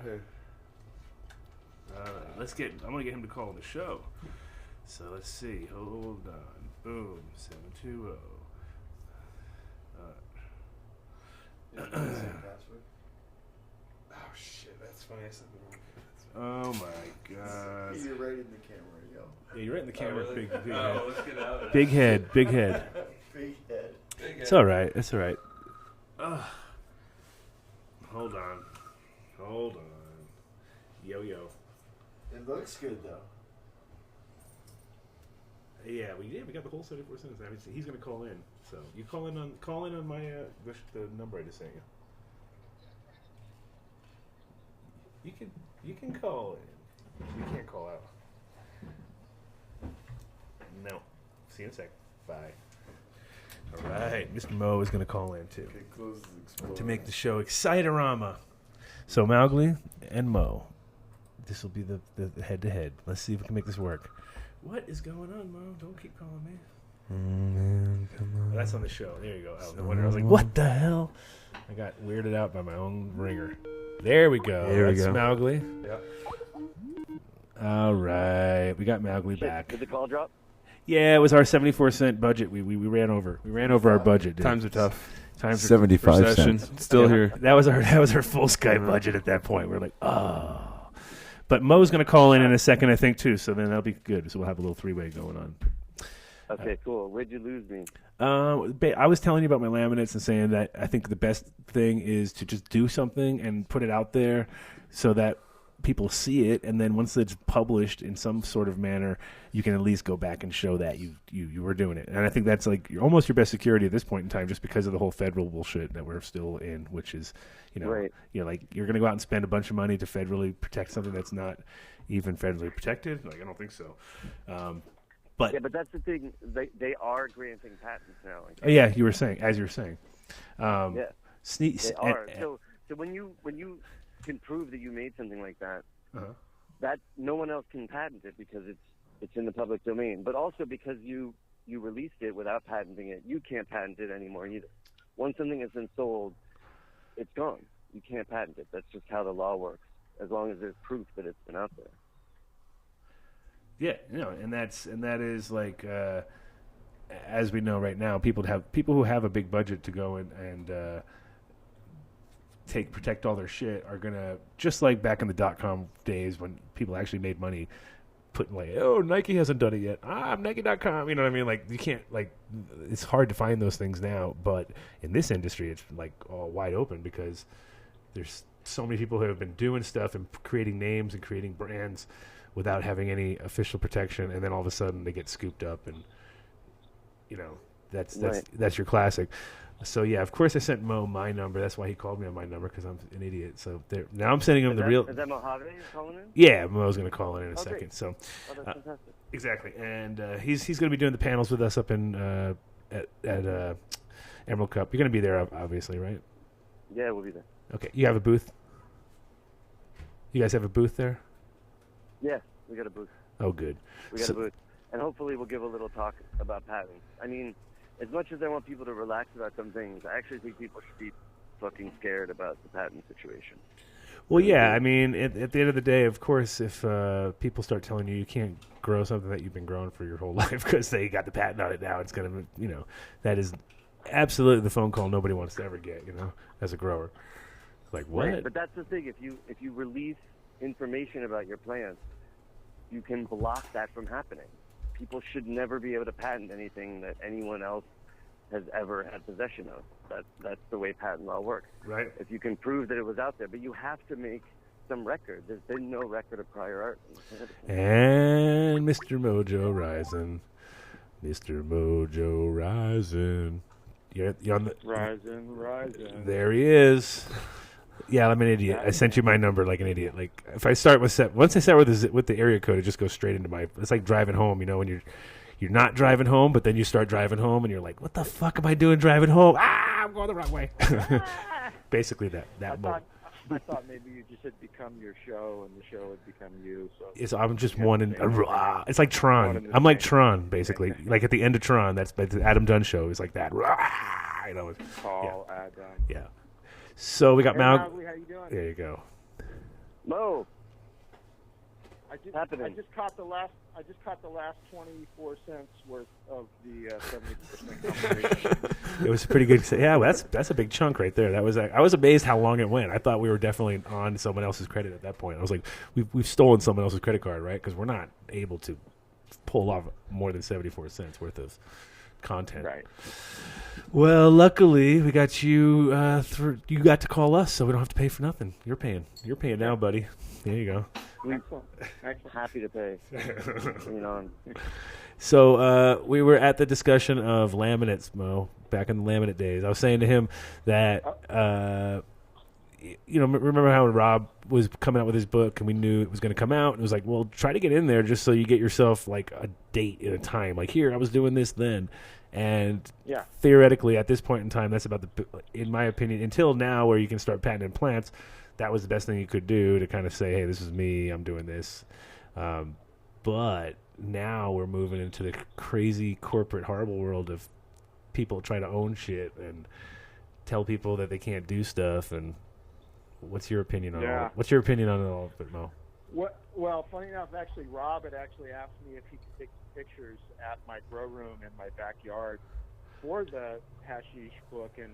Okay. I'm gonna get him to call on the show. So let's see. Hold on. Boom. 720. Oh shit, that's funny. I said the wrong. Oh my God. You're right in the camera, yo. Yeah, you're right in the camera. Really? Big head. Let's get out of Big head. Big head. It's all right. It's all right. Hold on. Yo. It looks good though. Yeah, we got the whole 74 cents. I mean, he's gonna call in. So you call in on my the number I just sent you. You can call in. You can't call out. No. See you in a sec. Bye. All right, Mr. Mo is gonna call in too. Okay, close the Explorer. To make the show Exciterama. So Mowgli and Mo, this will be the head-to-head. Let's see if we can make this work. What is going on, Mo? Don't keep calling me. Come on. That's on the show. There you go. I was like, what the hell? I got weirded out by my own ringer. There we go. That's Mowgli. Yep. All right. We got Mowgli back. Did the call drop? Yeah, it was our 74-cent budget. We ran over. We ran over our budget. Dude. Times are tough. Times are 75 Recession. cents. Still here. That was our full Skype budget at that point. We're like, oh. But Mo's going to call in a second, I think, too. So then that'll be good. So we'll have a little three-way going on. Okay, cool. Where'd you lose me? I was telling you about my laminates and saying that I think the best thing is to just do something and put it out there so that people see it, and then once it's published in some sort of manner, you can at least go back and show that you were doing it. And I think that's like almost your best security at this point in time, just because of the whole federal bullshit that we're still in, which is, Right. like you're going to go out and spend a bunch of money to federally protect something that's not even federally protected. Like, I don't think so. But Yeah, but that's the thing. They are granting patents now. yeah, you were saying. Yeah, Sneak. they are. So when you can prove that you made something like that, that no one else can patent it because it's in the public domain. But also because you released it without patenting it, you can't patent it anymore either. Once something has been sold, it's gone. You can't patent it. That's just how the law works. As long as there's proof that it's been out there. Yeah, and that is like, as we know right now, people who have a big budget to go and protect all their shit are gonna, just like back in the .com days when people actually made money, putting like, oh, Nike hasn't done it yet. I'm Nike.com. You know what I mean? Like, you can't, like, it's hard to find those things now. But in this industry, it's like all wide open because there's so many people who have been doing stuff and creating names and creating brands without having any official protection, and then all of a sudden they get scooped up, and that's your classic. So yeah, of course I sent Mo my number. That's why he called me on my number, because I'm an idiot. So now I'm sending him real. Is that Mojave you're calling in? Yeah, Mo's going to call in a second. Great. So Oh, that's fantastic. exactly, and he's going to be doing the panels with us up in at Emerald Cup. You're going to be there, obviously, right? Yeah, we'll be there. Okay, you have a booth. You guys have a booth there? Yeah, we got a booth. Oh, good. We got a booth. And hopefully we'll give a little talk about patents. I mean, as much as I want people to relax about some things, I actually think people should be fucking scared about the patent situation. Well, yeah, I mean, at the end of the day, of course, if people start telling you can't grow something that you've been growing for your whole life because they got the patent on it now, it's going to, that is absolutely the phone call nobody wants to ever get, as a grower. Like, what? Right, but that's the thing. If you release information about your plants, you can block that from happening. People should never be able to patent anything that anyone else has ever had possession of. That's the way patent law works. Right. If you can prove that it was out there, but you have to make some record. There's been no record of prior art. And Mr. Mojo rising. Mr. Mojo rising. You're on the... Rising. There he is. Yeah, I'm an idiot. I sent you my number like an idiot. Like, if I start once I start with the area code, it just goes straight into my... It's like driving home, when you're not driving home, but then you start driving home, and you're like, what the fuck am I doing driving home? I'm going the wrong way. Basically that moment. I thought maybe you just had become your show, and the show had become you. So I'm just one in... It's like Tron. I'm like Tron, basically. Like at the end of Tron, that's the Adam Dunn show. It's like that. Call Adam. Yeah. So we got Mowgli, how you doing? There you go. Mo. I just caught the last 24 cents worth of the 70% compensation. It was pretty good. Yeah, well, that's a big chunk right there. That was I was amazed how long it went. I thought we were definitely on someone else's credit at that point. I was like, we've stolen someone else's credit card, right? Because we're not able to pull off more than 74 cents worth of content. Right. Well, luckily we got you. You got to call us, so we don't have to pay for nothing. You're paying now, buddy. There you go. Excellent. Happy to pay. So we were at the discussion of laminates, Mo, back in the laminate days. I was saying to him that, remember how Rob was coming out with his book and we knew it was going to come out? And it was like, well, try to get in there just so you get yourself like a date and a time. Like, here, I was doing this then. And theoretically, at this point in time, that's about in my opinion, until now where you can start patenting plants, that was the best thing you could do to kind of say, hey, this is me, I'm doing this. But now we're moving into the crazy corporate horrible world of people trying to own shit and tell people that they can't do stuff. And what's your opinion on all? What's your opinion on all of it, Mo? Well, funny enough, actually, Rob had actually asked me if he could take pictures at my grow room in my backyard for the hashish book, and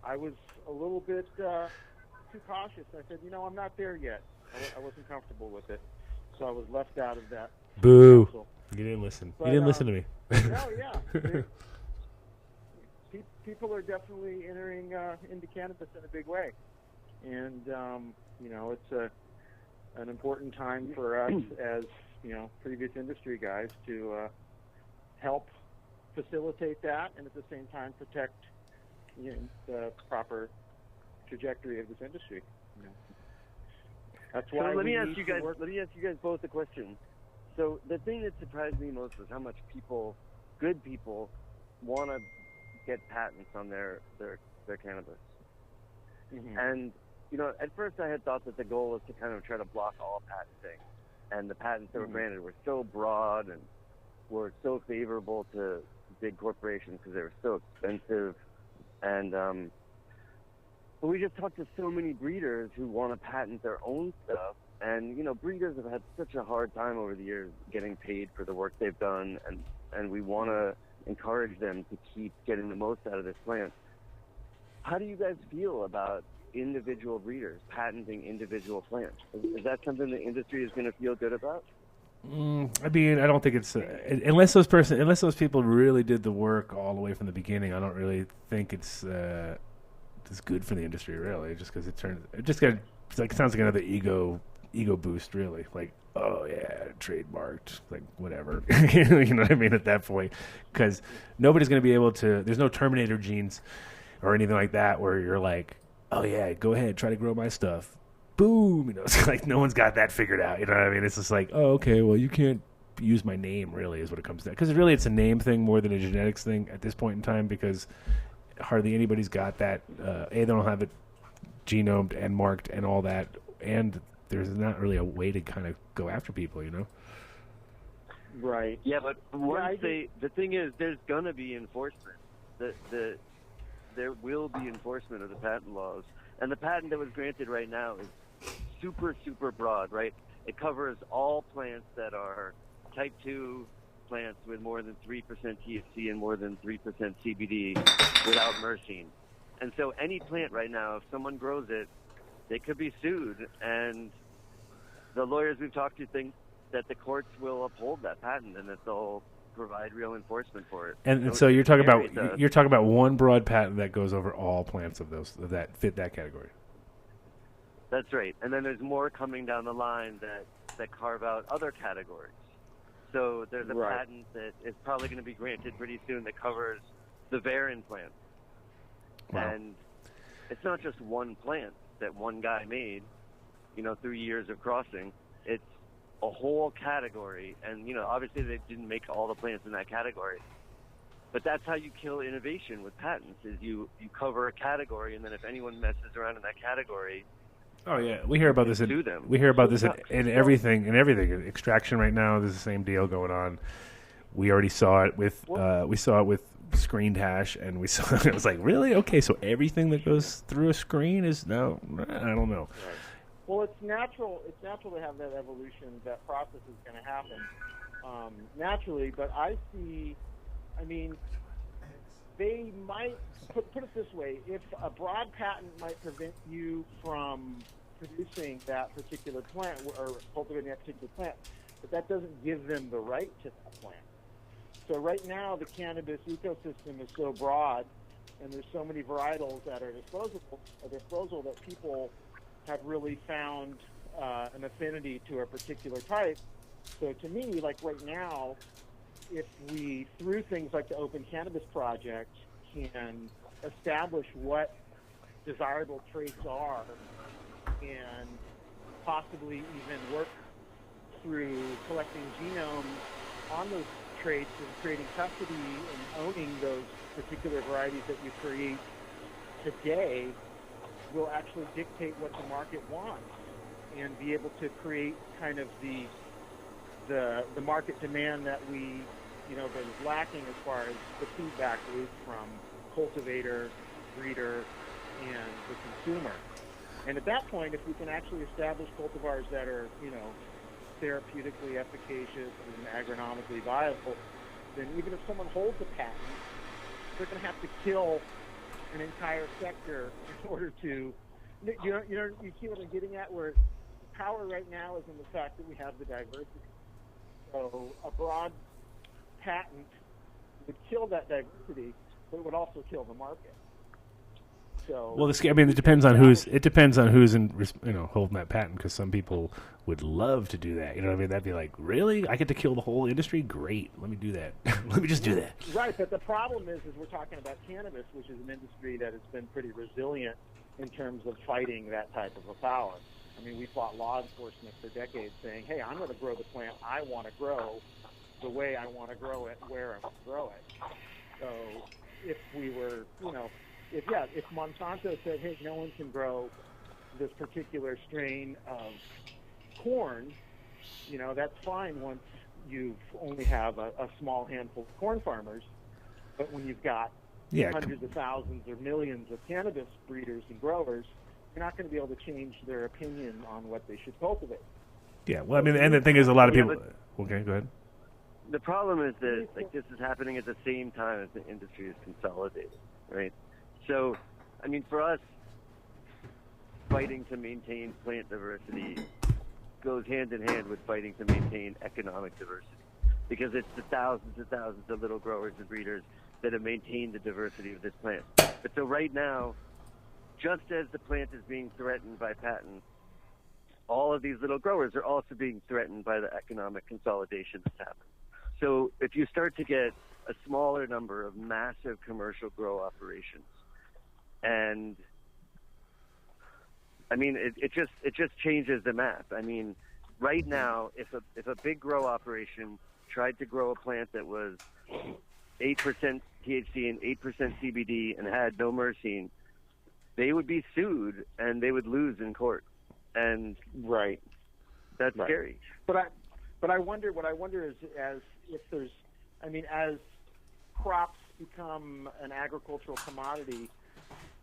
I was a little bit too cautious. I said, I'm not there yet. I wasn't comfortable with it, so I was left out of that. Boo! Council. You didn't listen. But, you didn't listen to me. No, yeah. People are definitely entering into cannabis in a big way, and it's an important time for us as previous industry guys to help facilitate that, and at the same time protect the proper trajectory of this industry. That's why. So let me ask you guys both a question. So the thing that surprised me most was how much good people, want to get patents on their cannabis. Mm-hmm. And at first I had thought that the goal was to kind of try to block all patenting, and the patents that were granted were so broad and were so favorable to big corporations because they were so expensive. And but we just talked to so many breeders who want to patent their own stuff, and breeders have had such a hard time over the years getting paid for the work they've done, and we want to encourage them to keep getting the most out of this plant. How do you guys feel about individual breeders patenting individual plants? Is that something the industry is going to feel good about? I mean, I don't think it's unless those people really did the work all the way from the beginning. I don't really think it's good for the industry, really. Just because it sounds like another ego boost, really. Like, oh yeah, trademarked, like whatever. You know what I mean? At that point, because nobody's going to be able to. There's no Terminator genes or anything like that where you're like, oh yeah, go ahead, try to grow my stuff. Boom, it's like no one's got that figured out. You know what I mean? It's just like, oh, okay, well, you can't use my name, really, is what it comes to. Because really, it's a name thing more than a genetics thing at this point in time, because hardly anybody's got that. They don't have it genomed and marked and all that, and there's not really a way to kind of go after people, Right. Yeah, but the thing is, there's gonna be enforcement. There will be enforcement of the patent laws, and the patent that was granted right now is super, super broad, right? It covers all plants that are type 2 plants with more than 3% THC and more than 3% CBD without myrcene. And so any plant right now, if someone grows it, they could be sued. And the lawyers we've talked to think that the courts will uphold that patent and that they'll provide real enforcement for it. And so you're talking about one broad patent that goes over all plants of that fit that category. That's right. And then there's more coming down the line that carve out other categories. So there's a patent that is probably going to be granted pretty soon that covers the varin plant. Wow. And it's not just one plant that one guy made, through years of crossing. It's a whole category. And, obviously they didn't make all the plants in that category. But that's how you kill innovation with patents, is you cover a category, and then if anyone messes around in that category, oh yeah, we hear about this. We hear about this in everything. Extraction right now, there's the same deal going on. We already saw it with screened hash, and we saw it was like, really? Okay, so everything that goes through a screen is now, I don't know. Right. Well, it's natural. It's natural to have that evolution. That process is going to happen naturally. But I see. I mean, they might put it this way: if a broad patent might prevent you from producing that particular plant or cultivating that particular plant, but that doesn't give them the right to that plant. So right now, the cannabis ecosystem is so broad, and there's so many varietals at our disposal that people have really found an affinity to a particular type. So to me, like right now, if we, through things like the Open Cannabis Project, can establish what desirable traits are and possibly even work through collecting genomes on those traits and creating custody and owning those particular varieties that you create today, will actually dictate what the market wants and be able to create kind of the market demand that we, that is lacking as far as the feedback loop from cultivator, breeder, and the consumer. And at that point, if we can actually establish cultivars that are, therapeutically efficacious and agronomically viable, then even if someone holds a patent, they're going to have to kill an entire sector in order to, you see what I'm getting at, where power right now is in the fact that we have the diversity. So a broad patent would kill that diversity, but it would also kill the market. So, well, it depends on who's holding that patent, because some people would love to do that. You know what I mean? That'd be like, really? I get to kill the whole industry? Great. Let me do that. Let me just do that. Right, but the problem is we're talking about cannabis, which is an industry that has been pretty resilient in terms of fighting that type of a power. I mean, we fought law enforcement for decades saying, hey, I'm going to grow the plant I want to grow the way I want to grow it, where I want to grow it. So if we were, if Monsanto said, hey, no one can grow this particular strain of corn, that's fine once you only have a small handful of corn farmers. But when you've got hundreds of thousands or millions of cannabis breeders and growers, you're not going to be able to change their opinion on what they should cultivate. Yeah, well, I mean, and the thing is, a lot of people... Okay, go ahead. The problem is that this is happening at the same time as the industry is consolidating, right? So, I mean, for us, fighting to maintain plant diversity goes hand in hand with fighting to maintain economic diversity, because it's the thousands and thousands of little growers and breeders that have maintained the diversity of this plant. But so right now, just as the plant is being threatened by patent, all of these little growers are also being threatened by the economic consolidation that's happening. So if you start to get a smaller number of massive commercial grow operations, and I mean, it just changes the map. I mean, right now, if a big grow operation tried to grow a plant that was 8% THC and 8% CBD and had no myrcene, they would be sued and they would lose in court. And that's scary. But I wonder. What I wonder is, as crops become an agricultural commodity,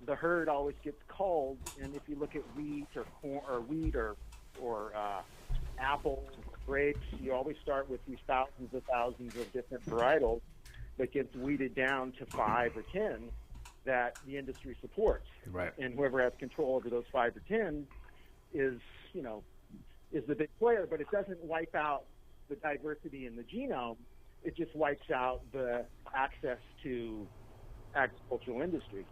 the herd always gets culled. And if you look at wheat or corn or wheat or or apples, grapes, you always start with these thousands of different varietals that gets weeded down to 5 or 10 that the industry supports. Right. And whoever has control over those 5 or 10 is the big player, but it doesn't wipe out the diversity in the genome. It just wipes out the access to agricultural industry.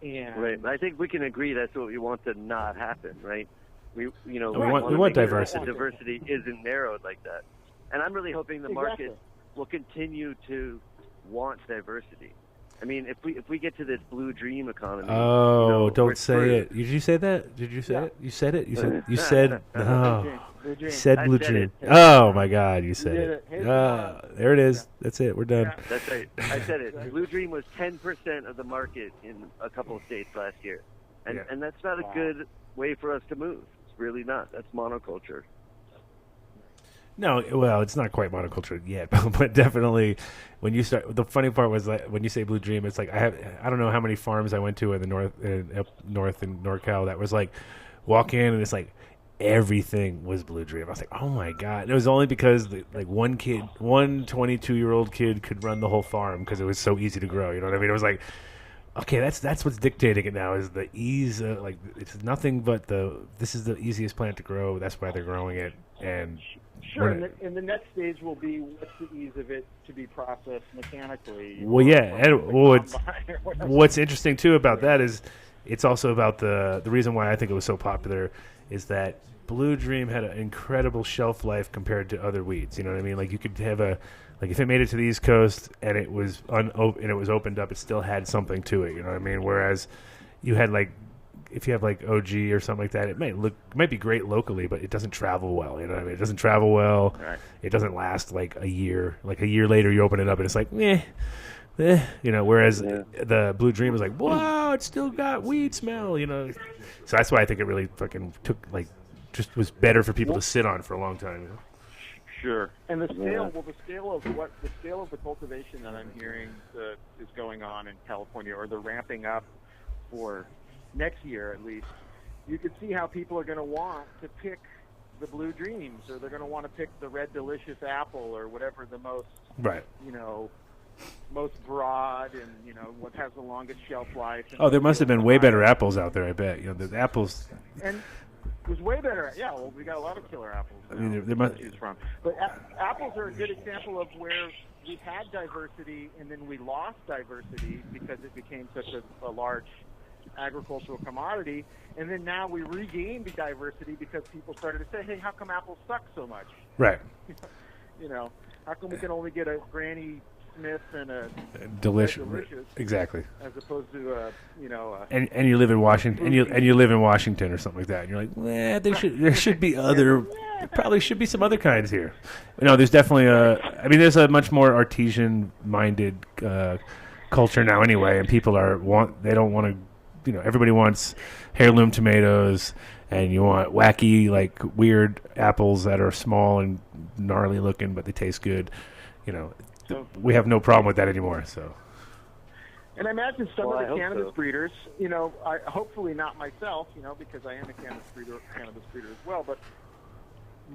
And Right. I think we can agree that's what we want to not happen, right? We want make sure diversity. that the diversity isn't narrowed like that. And I'm really hoping the market will continue to want diversity. I mean, if we get to this blue dream economy. Don't say it. Did you say that? Did you say it? You said it. You said blue dream. Oh my God, you said it. There it is. That's it. We're done. Yeah. That's right. I said it. Blue dream was 10% of the market in a couple of states last year, and that's not a good way for us to move. It's really not. That's monoculture. No, well, it's not quite monoculture yet, but definitely when you start. The funny part was like when you say blue dream, it's like I don't know how many farms I went to in the up north in NorCal that was like walk in and it's like everything was blue dream. I was like, oh my God! And it was only because one 22-year-old kid could run the whole farm because it was so easy to grow. You know what I mean? It was like, okay, that's what's dictating it now is the ease. It's nothing but this is the easiest plant to grow. That's why they're growing it and. Sure, and the next stage will be what's the ease of it to be processed mechanically. Well, yeah, and what's interesting too about that is it's also about the reason why I think it was so popular is that Blue Dream had an incredible shelf life compared to other weeds. You know what I mean? Like you could have if it made it to the East Coast and it was opened up, it still had something to it. You know what I mean? Whereas you had if you have OG or something like that, it might be great locally, but it doesn't travel well. You know what I mean? It doesn't travel well. Right. It doesn't last a year. Like a year later, you open it up and it's like, Whereas the Blue Dream is like, wow, it's still got weed smell. So that's why I think it really fucking took just was better for people to sit on for a long time. Sure. And the scale, the scale of the cultivation that I'm hearing is going on in California, or the ramping up for next year at least, you could see how people are going to want to pick the Blue Dreams, or they're going to want to pick the Red Delicious apple, or whatever the most, most broad and what has the longest shelf life. There must have been way better apples out there. I bet the apples. And it was way better. Yeah, well, we got a lot of killer apples. I mean, there must. To choose from. But apples are a good example of where we had diversity and then we lost diversity because it became such a large agricultural commodity, and then now we regained the diversity because people started to say, hey, how come apples suck so much? Right. How come we can only get a Granny Smith and a delicious, exactly, as opposed to and you live in Washington, and you live in Washington or something like that, and you're like, there should be other, there probably should be some other kinds here. There's definitely there's a much more artisan minded culture now anyway, and people they don't want to. Everybody wants heirloom tomatoes, and you want wacky, weird apples that are small and gnarly looking, but they taste good. We have no problem with that anymore. So, and I imagine some of the cannabis breeders, hopefully not myself, because I am a cannabis breeder as well, but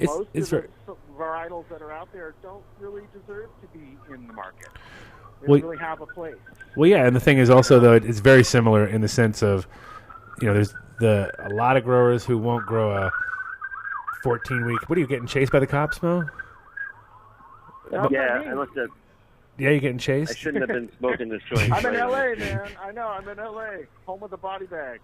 most of the varietals that are out there don't really deserve to be in the market. They don't really have a place. Well, yeah, and the thing is also, though, it's very similar in the sense of, there's a lot of growers who won't grow a 14-week. What are you getting chased by the cops, Mo? Yeah, I looked at. Yeah, you're getting chased. I shouldn't have been smoking this joint. I'm in LA, man. I know. I'm in LA, home of the body bag.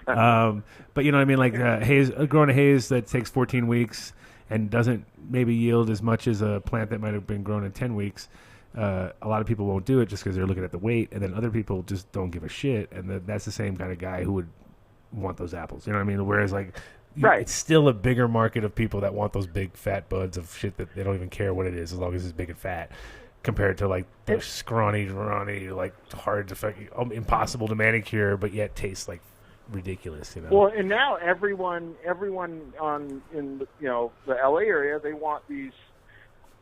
But you know what I mean, growing a haze that takes 14 weeks and doesn't maybe yield as much as a plant that might have been grown in 10 weeks. A lot of people won't do it just because they're looking at the weight, and then other people just don't give a shit, and that's the same kind of guy who would want those apples. You know what I mean? Whereas it's still a bigger market of people that want those big fat buds of shit that they don't even care what it is as long as it's big and fat, compared to the scrawny, hard to impossible to manicure, but yet tastes ridiculous. Well, and now everyone in the LA area, they want these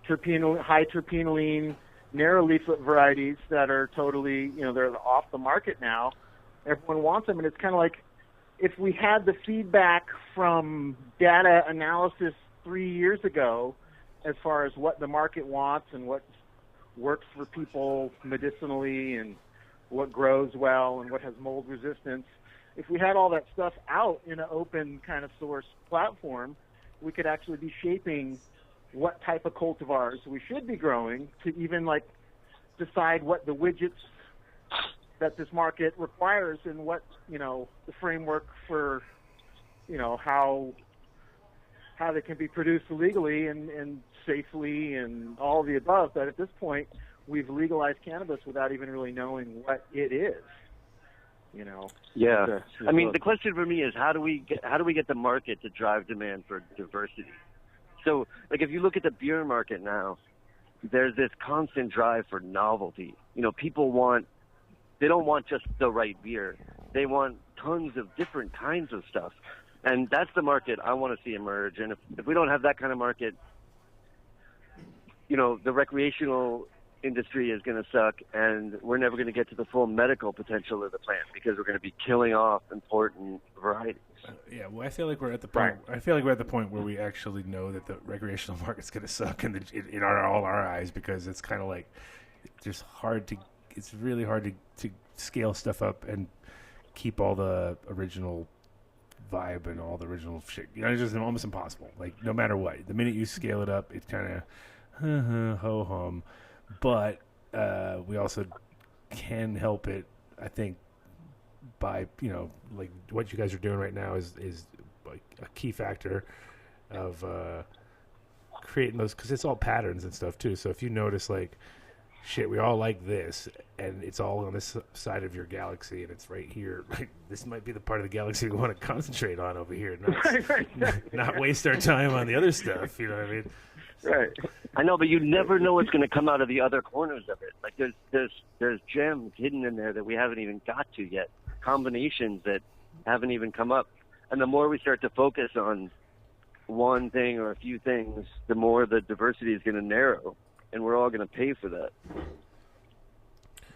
high terpenoline, narrow leaflet varieties that are totally, they're off the market now. Everyone wants them, and it's kind of like, if we had the feedback from data analysis 3 years ago as far as what the market wants and what works for people medicinally and what grows well and what has mold resistance, if we had all that stuff out in an open kind of source platform, we could actually be shaping what type of cultivars we should be growing to even like decide what the widgets that this market requires and what, the framework for, how they can be produced legally and safely and all of the above. But at this point, we've legalized cannabis without even really knowing what it is. Yeah. I mean, the question for me is how do we get the market to drive demand for diversity? So, like, if you look at the beer market now, there's this constant drive for novelty. People they don't want just the right beer. They want tons of different kinds of stuff. And that's the market I want to see emerge. And if we don't have that kind of market, the recreational industry is going to suck, and we're never going to get to the full medical potential of the plant because we're going to be killing off important varieties. Well, I feel like we're at the point. Right. I feel like we're at the point where we actually know that the recreational market's going to suck in all our eyes, because it's kind of like it's really hard to scale stuff up and keep all the original vibe and all the original shit. It's just almost impossible. Like, no matter what, the minute you scale it up, it's kind of ho hum. But we also can help it, I think, by like what you guys are doing right now is like a key factor of creating those, because it's all patterns and stuff too. So if you notice, like, shit, we all like this, and it's all on this side of your galaxy, and it's right here. Like, this might be the part of the galaxy we want to concentrate on over here, not waste our time on the other stuff. You know what I mean? Right. I know, but you never know what's going to come out of the other corners of it. Like, there's gems hidden in there that we haven't even got to yet, combinations that haven't even come up. And the more we start to focus on one thing or a few things, the more the diversity is going to narrow, and we're all going to pay for that.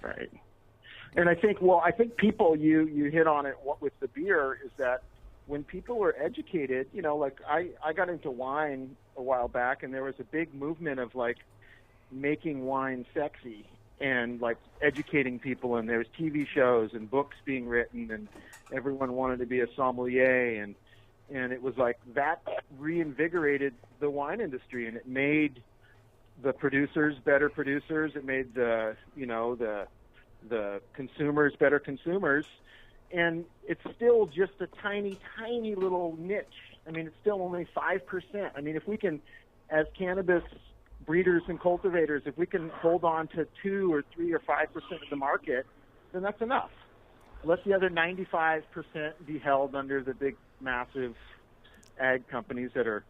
Right. And I think people, you hit on it with the beer, is that when people are educated, like I got into wine a while back, and there was a big movement of like making wine sexy and like educating people, and there's TV shows and books being written, and everyone wanted to be a sommelier, and it was like that reinvigorated the wine industry, and it made the producers better producers. It made the consumers better consumers. And it's still just a tiny, tiny little niche. I mean, it's still only 5%. I mean, if we can, as cannabis breeders and cultivators, if we can hold on to 2 or 3 or 5% of the market, then that's enough. Let the other 95% be held under the big, massive ag companies that are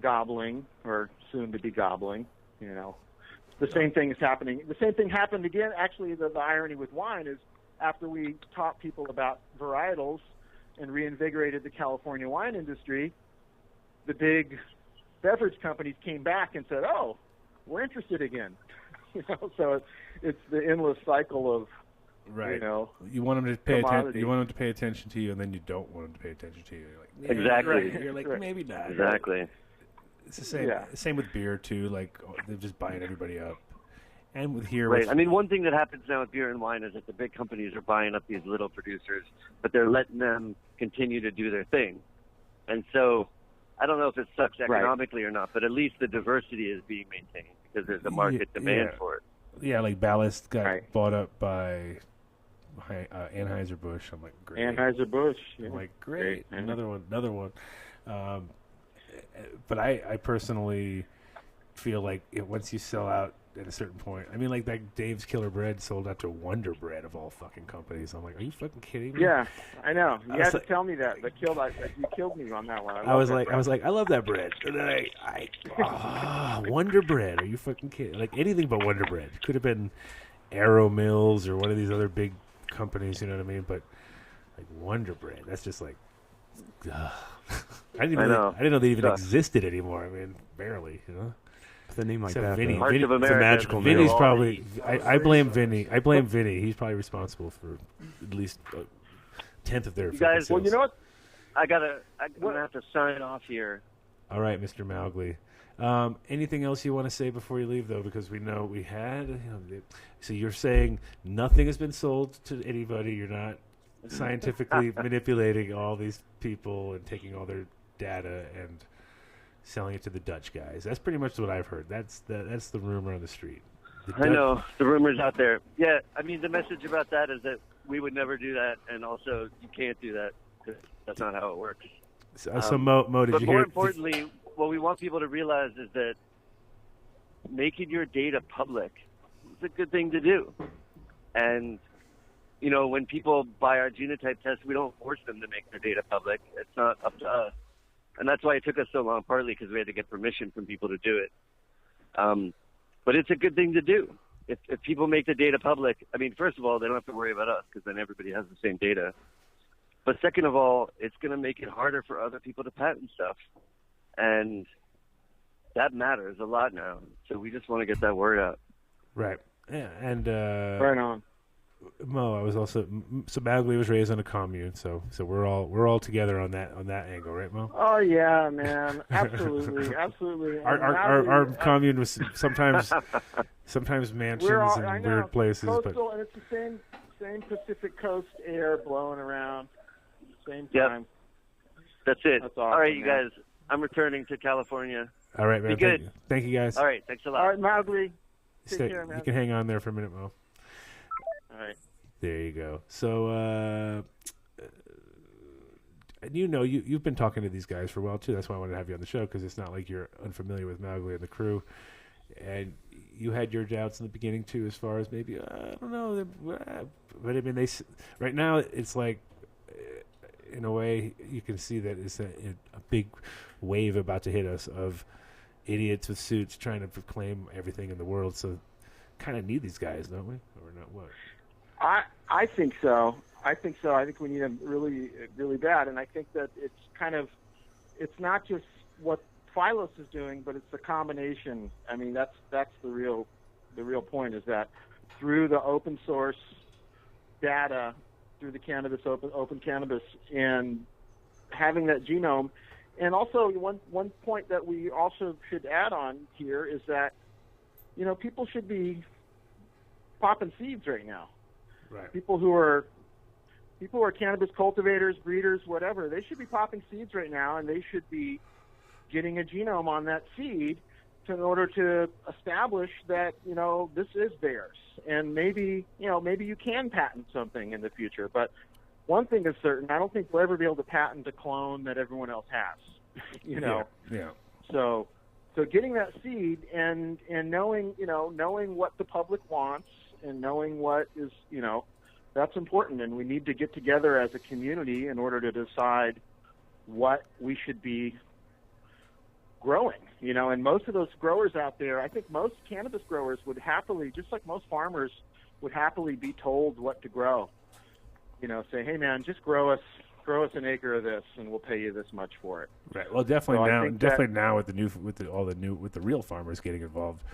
gobbling or soon to be gobbling. The same thing is happening. The same thing happened again. Actually, the irony with wine is, after we taught people about varietals and reinvigorated the California wine industry, the big beverage companies came back and said, "Oh, we're interested again." So it's the endless cycle of, right. You want them to pay attention. You want them to pay attention to you, and then you don't want them to pay attention to you. You're like, exactly. Right. You're like, right. Maybe not. Exactly. It's the same. Yeah. Same with beer too. Like, they're just buying everybody up. And with here, right. I mean, one thing that happens now with beer and wine is that the big companies are buying up these little producers, but they're letting them continue to do their thing. And so, I don't know if it sucks economically or not, but at least the diversity is being maintained because there's a market demand for it. Yeah, like Ballast got bought up by Anheuser-Busch. I'm like, great. Anheuser-Busch. Yeah. I'm like, great. Another one. But I personally feel like once you sell out at a certain point, I mean, like that Dave's Killer Bread sold out to Wonder Bread of all fucking companies. I'm like, are you fucking kidding me? Yeah, I know. You had to tell me that. You killed me on that one. I was like, I love that bread. And then Wonder Bread. Are you fucking kidding? Like, anything but Wonder Bread. Could have been Arrow Mills or one of these other big companies. You know what I mean? But like Wonder Bread, that's just like. I didn't know they even existed anymore. I mean, barely. With a name like that, Vinny. Vinny, it's a magical name. Vinny's probably. I blame Vinny. I blame Vinny. He's probably responsible for at least tenth of their You guys, sales. Well, you know what? I'm gonna have to sign off here. All right, Mr. Mowgli. Anything else you want to say before you leave, though? Because we know we had. So you're saying nothing has been sold to anybody. You're not scientifically manipulating all these people and taking all their data and selling it to the Dutch guys. That's pretty much what I've heard. That's the rumor on the street. I know the rumors out there. Yeah, I mean the message about that is that we would never do that, and also you can't do that because that's not how it works. So Mo, did but you more hear? importantly, what we want people to realize is that making your data public is a good thing to do. And, you know, when people buy our genotype test, we don't force them to make their data public. It's not up to us. And that's why it took us so long, partly because we had to get permission from people to do it. But it's a good thing to do. If people make the data public, I mean, first of all, they don't have to worry about us because then everybody has the same data. But second of all, it's going to make it harder for other people to patent stuff. And that matters a lot now. So we just want to get that word out. Right. Yeah, and Right on. Mo, I was also Mowgli was raised on a commune, so we're all together on that angle, right, Mo? Oh yeah, man, absolutely, absolutely. Our commune was sometimes mansions I and know, weird places, coastal, and it's the same Pacific Coast air blowing around, same Yep. time. That's it. That's awesome, all right, you man. guys. I'm returning to California. all right, man. Be good. Thank you guys. All right, thanks a lot. All right, Mowgli. Take care, man. You can hang on there for a minute, Mo. All right. There you go. So, and you've been talking to these guys for a while too. That's why I wanted to have you on the show, because it's not like you're unfamiliar with Mowgli and the crew. And you had your doubts in the beginning too, as far as maybe I don't know, but I mean, right now it's like, in a way, you can see that it's a big wave about to hit us of idiots with suits trying to proclaim everything in the world. So, kind of need these guys, don't we, or not? What? I think so. I think we need them really, really bad, and I think that it's not just what Phylos is doing, but it's the combination. I mean, that's the real point, is that through the open source data, through the cannabis open cannabis, and having that genome, and also one point that we also should add on here is that, you know, people should be popping seeds right now. Right. People who are cannabis cultivators, breeders, whatever, they should be popping seeds right now, and they should be getting a genome on that seed in order to establish that, you know, this is theirs. And maybe you can patent something in the future. But one thing is certain, I don't think we'll ever be able to patent a clone that everyone else has. You know. Yeah. So getting that seed and knowing what the public wants and knowing what is, you know, that's important. And we need to get together as a community in order to decide what we should be growing, you know. And most of those growers out there, I think most cannabis growers would happily, just like most farmers, would happily be told what to grow. You know, say, hey man, just grow us an acre of this, and we'll pay you this much for it. Right. Well, definitely So now with the real farmers getting involved,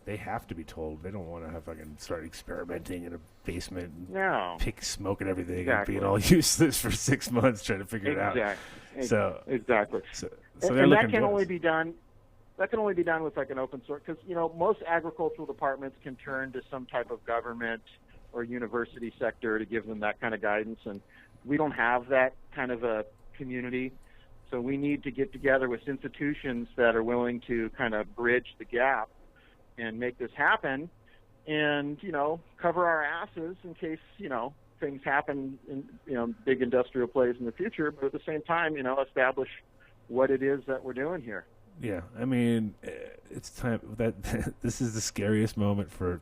they have to be told. They don't want to have fucking start experimenting in a basement, and pick smoke and everything, Exactly. and being all useless for 6 months trying to figure it out. Exactly. So And that can only be done. That can only be done with like an open source, because, you know, most agricultural departments can turn to some type of government or university sector to give them that kind of guidance, and we don't have that kind of a community. So we need to get together with institutions that are willing to kind of bridge the gap and make this happen, and, you know, cover our asses in case, you know, things happen in, you know, big industrial plays in the future, but at the same time, you know, establish what it is that we're doing here. Yeah, I mean, it's time that this is the scariest moment for a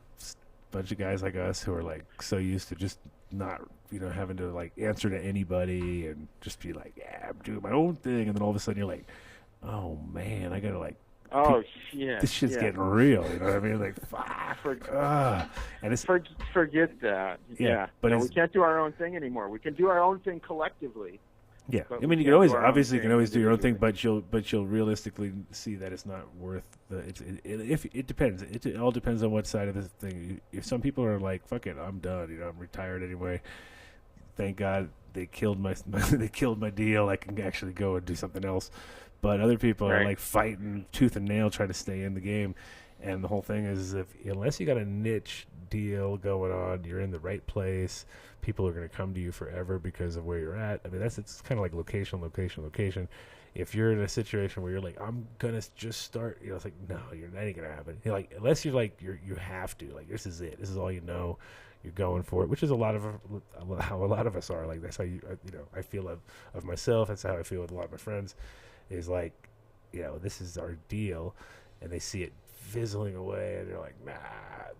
bunch of guys like us who are like so used to just not, you know, having to like answer to anybody and just be like, yeah, I'm doing my own thing, and then all of a sudden you're like, oh man, I gotta like, oh shit, this shit's getting real. You know what I mean? Like, fuck. And it's forget that. Yeah, but we can't do our own thing anymore. We can do our own thing collectively. Yeah, But I mean, you can always do your own thing, but you'll realistically see that it's not worth the. It depends. It all depends on what side of the thing. If some people are like, "Fuck it, I'm done. You know, I'm retired anyway." Thank God they killed my they killed my deal. I can actually go and do something else. But other people are like fighting tooth and nail trying to stay in the game. And the whole thing is, unless you got a niche deal going on, you're in the right place. People are going to come to you forever because of where you're at. I mean, it's kind of like location. If you're in a situation where you're like, I'm gonna just start, it's like, no, that ain't gonna happen. Like, unless you're like, you have to, like, this is it. This is all you know. You're going for it, which is how a lot of us are. Like, that's how I feel of myself. That's how I feel with a lot of my friends. Is like, this is our deal, and they see it fizzling away, and they're like, nah.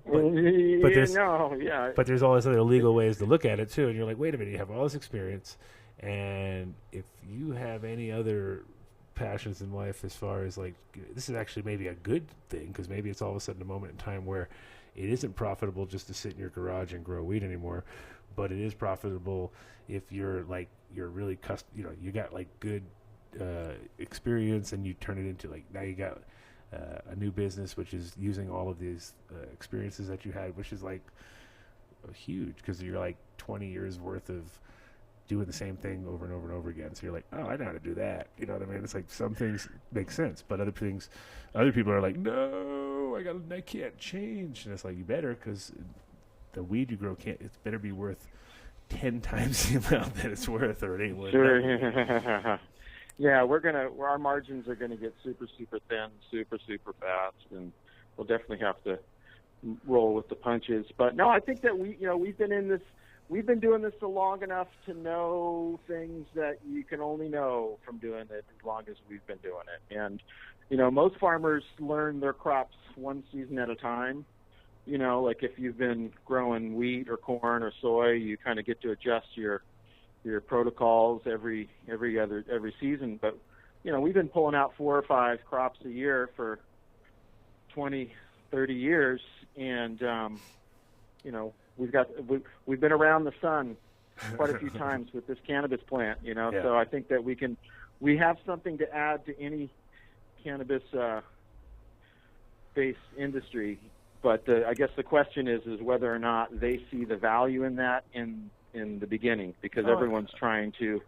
But there's all these other legal ways to look at it too, and you're like, wait a minute, you have all this experience. And if you have any other passions in life, as far as like, this is actually maybe a good thing, because maybe it's all of a sudden a moment in time where it isn't profitable just to sit in your garage and grow weed anymore, but it is profitable if you're really you got like good experience, and you turn it into like, now you got a new business, which is using all of these experiences that you had, which is like huge, because you're like 20 years worth of doing the same thing over and over and over again. So you're like, oh, I know how to do that. You know what I mean? It's like some things make sense, but other people are like, no, I can't change. And it's like, you better, because the weed you grow it better be worth 10 times the amount that it's worth, or it ain't worth Sure. Yeah, our margins are gonna get super, super thin, super, super fast, and we'll definitely have to roll with the punches. But no, I think that we've been doing this so long enough to know things that you can only know from doing it as long as we've been doing it. And, most farmers learn their crops one season at a time. Like if you've been growing wheat or corn or soy, you kind of get to adjust your protocols every season. But, we've been pulling out 4 or 5 crops a year for 20, 30 years. And, we've been around the sun quite a few times with this cannabis plant, Yeah. So I think that we have something to add to any cannabis based industry. But I guess the question is whether or not they see the value in that in the beginning, because everyone's trying to,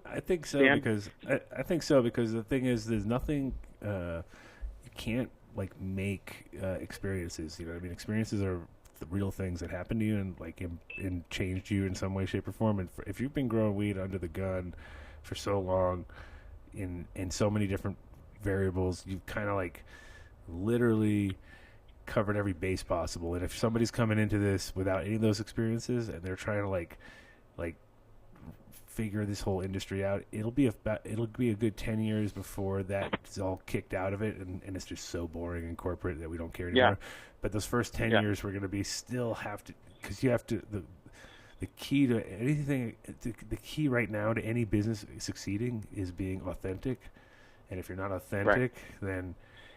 I think so, because the thing is, there's nothing you can't like make experiences. You know what I mean? Experiences are the real things that happen to you and changed you in some way, shape, or form. And if you've been growing weed under the gun for so long, in so many different variables, you've kind of like literally covered every base possible. And if somebody's coming into this without any of those experiences, and they're trying to like figure this whole industry out, it'll be a good 10 years before that's all kicked out of it, and it's just so boring and corporate that we don't care anymore. But those first 10 years, we're going to be because you have to, the key to anything, the key right now to any business succeeding is being authentic. And if you're not authentic, then,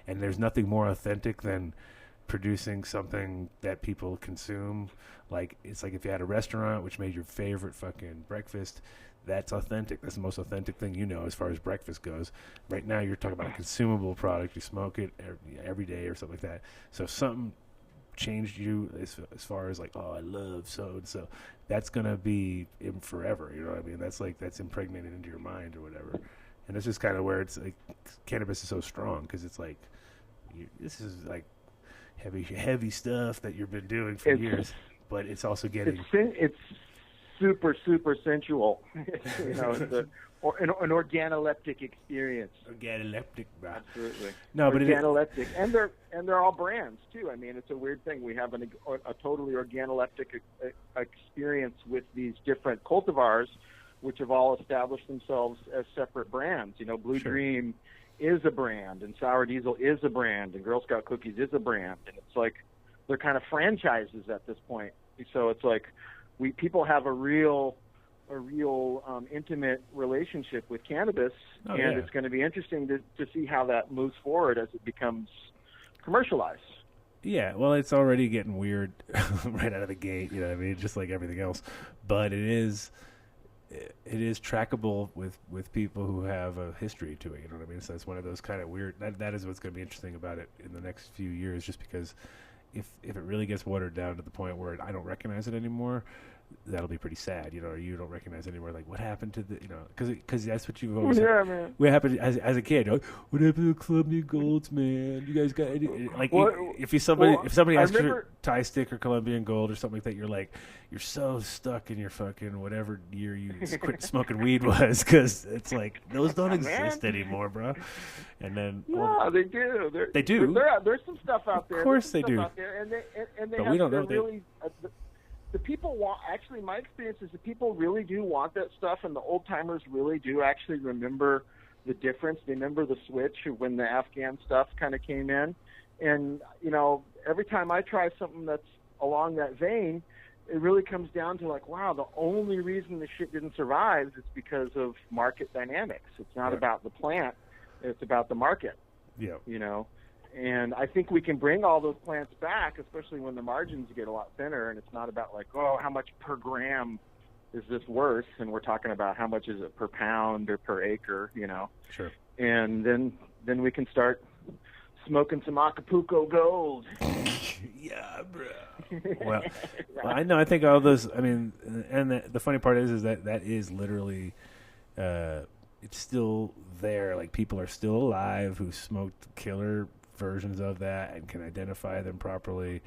and there's nothing more authentic than producing something that people consume. Like, it's like if you had a restaurant which made your favorite fucking breakfast, that's authentic. That's the most authentic thing as far as breakfast goes. Right now, you're talking about a consumable product. You smoke it every day or something like that. So if something changed you as far as like, oh, I love so-and-so, that's going to be in forever. You know what I mean? That's impregnated into your mind or whatever. And that's just kind of where it's like cannabis is so strong, because it's like, this is like heavy stuff that you've been doing for years, but it's also getting... It's super, super sensual. It's an organoleptic experience. Organoleptic, bro. Absolutely. No, but organoleptic, and they're all brands too. I mean, it's a weird thing. We have a totally organoleptic experience with these different cultivars, which have all established themselves as separate brands. Blue Dream is a brand, and Sour Diesel is a brand, and Girl Scout Cookies is a brand, and it's like they're kind of franchises at this point. So it's like people have a real intimate relationship with cannabis, it's going to be interesting to see how that moves forward as it becomes commercialized. Yeah, well, it's already getting weird right out of the gate. You know what I mean? Just like everything else, but it is trackable with people who have a history to it. You know what I mean? So it's one of those kind of weird. That is what's going to be interesting about it in the next few years. Just because if it really gets watered down to the point where I don't recognize it anymore, that'll be pretty sad, or you don't recognize anymore. Like, what happened to the, because that's what you've always Yeah, man. What happened as a kid? What happened to Colombian Golds, man? You guys got any, like if somebody asks you to Thai stick or Colombian Gold or something like that, you're like, you're so stuck in your fucking whatever year you quit smoking weed was, because it's like those don't exist anymore, bro. And then they do. They do. There's some stuff out there. Of course they do. And they but have, we don't know. Really, the people want. Actually, my experience is that people really do want that stuff, and the old timers really do actually remember the difference. They remember the switch when the Afghan stuff kind of came in, and every time I try something that's along that vein, it really comes down to like, wow, the only reason this shit didn't survive is because of market dynamics. It's not about the plant; it's about the market. Yeah. And I think we can bring all those plants back, especially when the margins get a lot thinner, and it's not about like, oh, how much per gram is this worth? And we're talking about how much is it per pound or per acre, Sure. And then we can start smoking some Acapulco Gold. Yeah, bro. Well, I know. I think all those. I mean, and the funny part is that is literally, it's still there. Like, people are still alive who smoked killer versions of that and can identify them properly,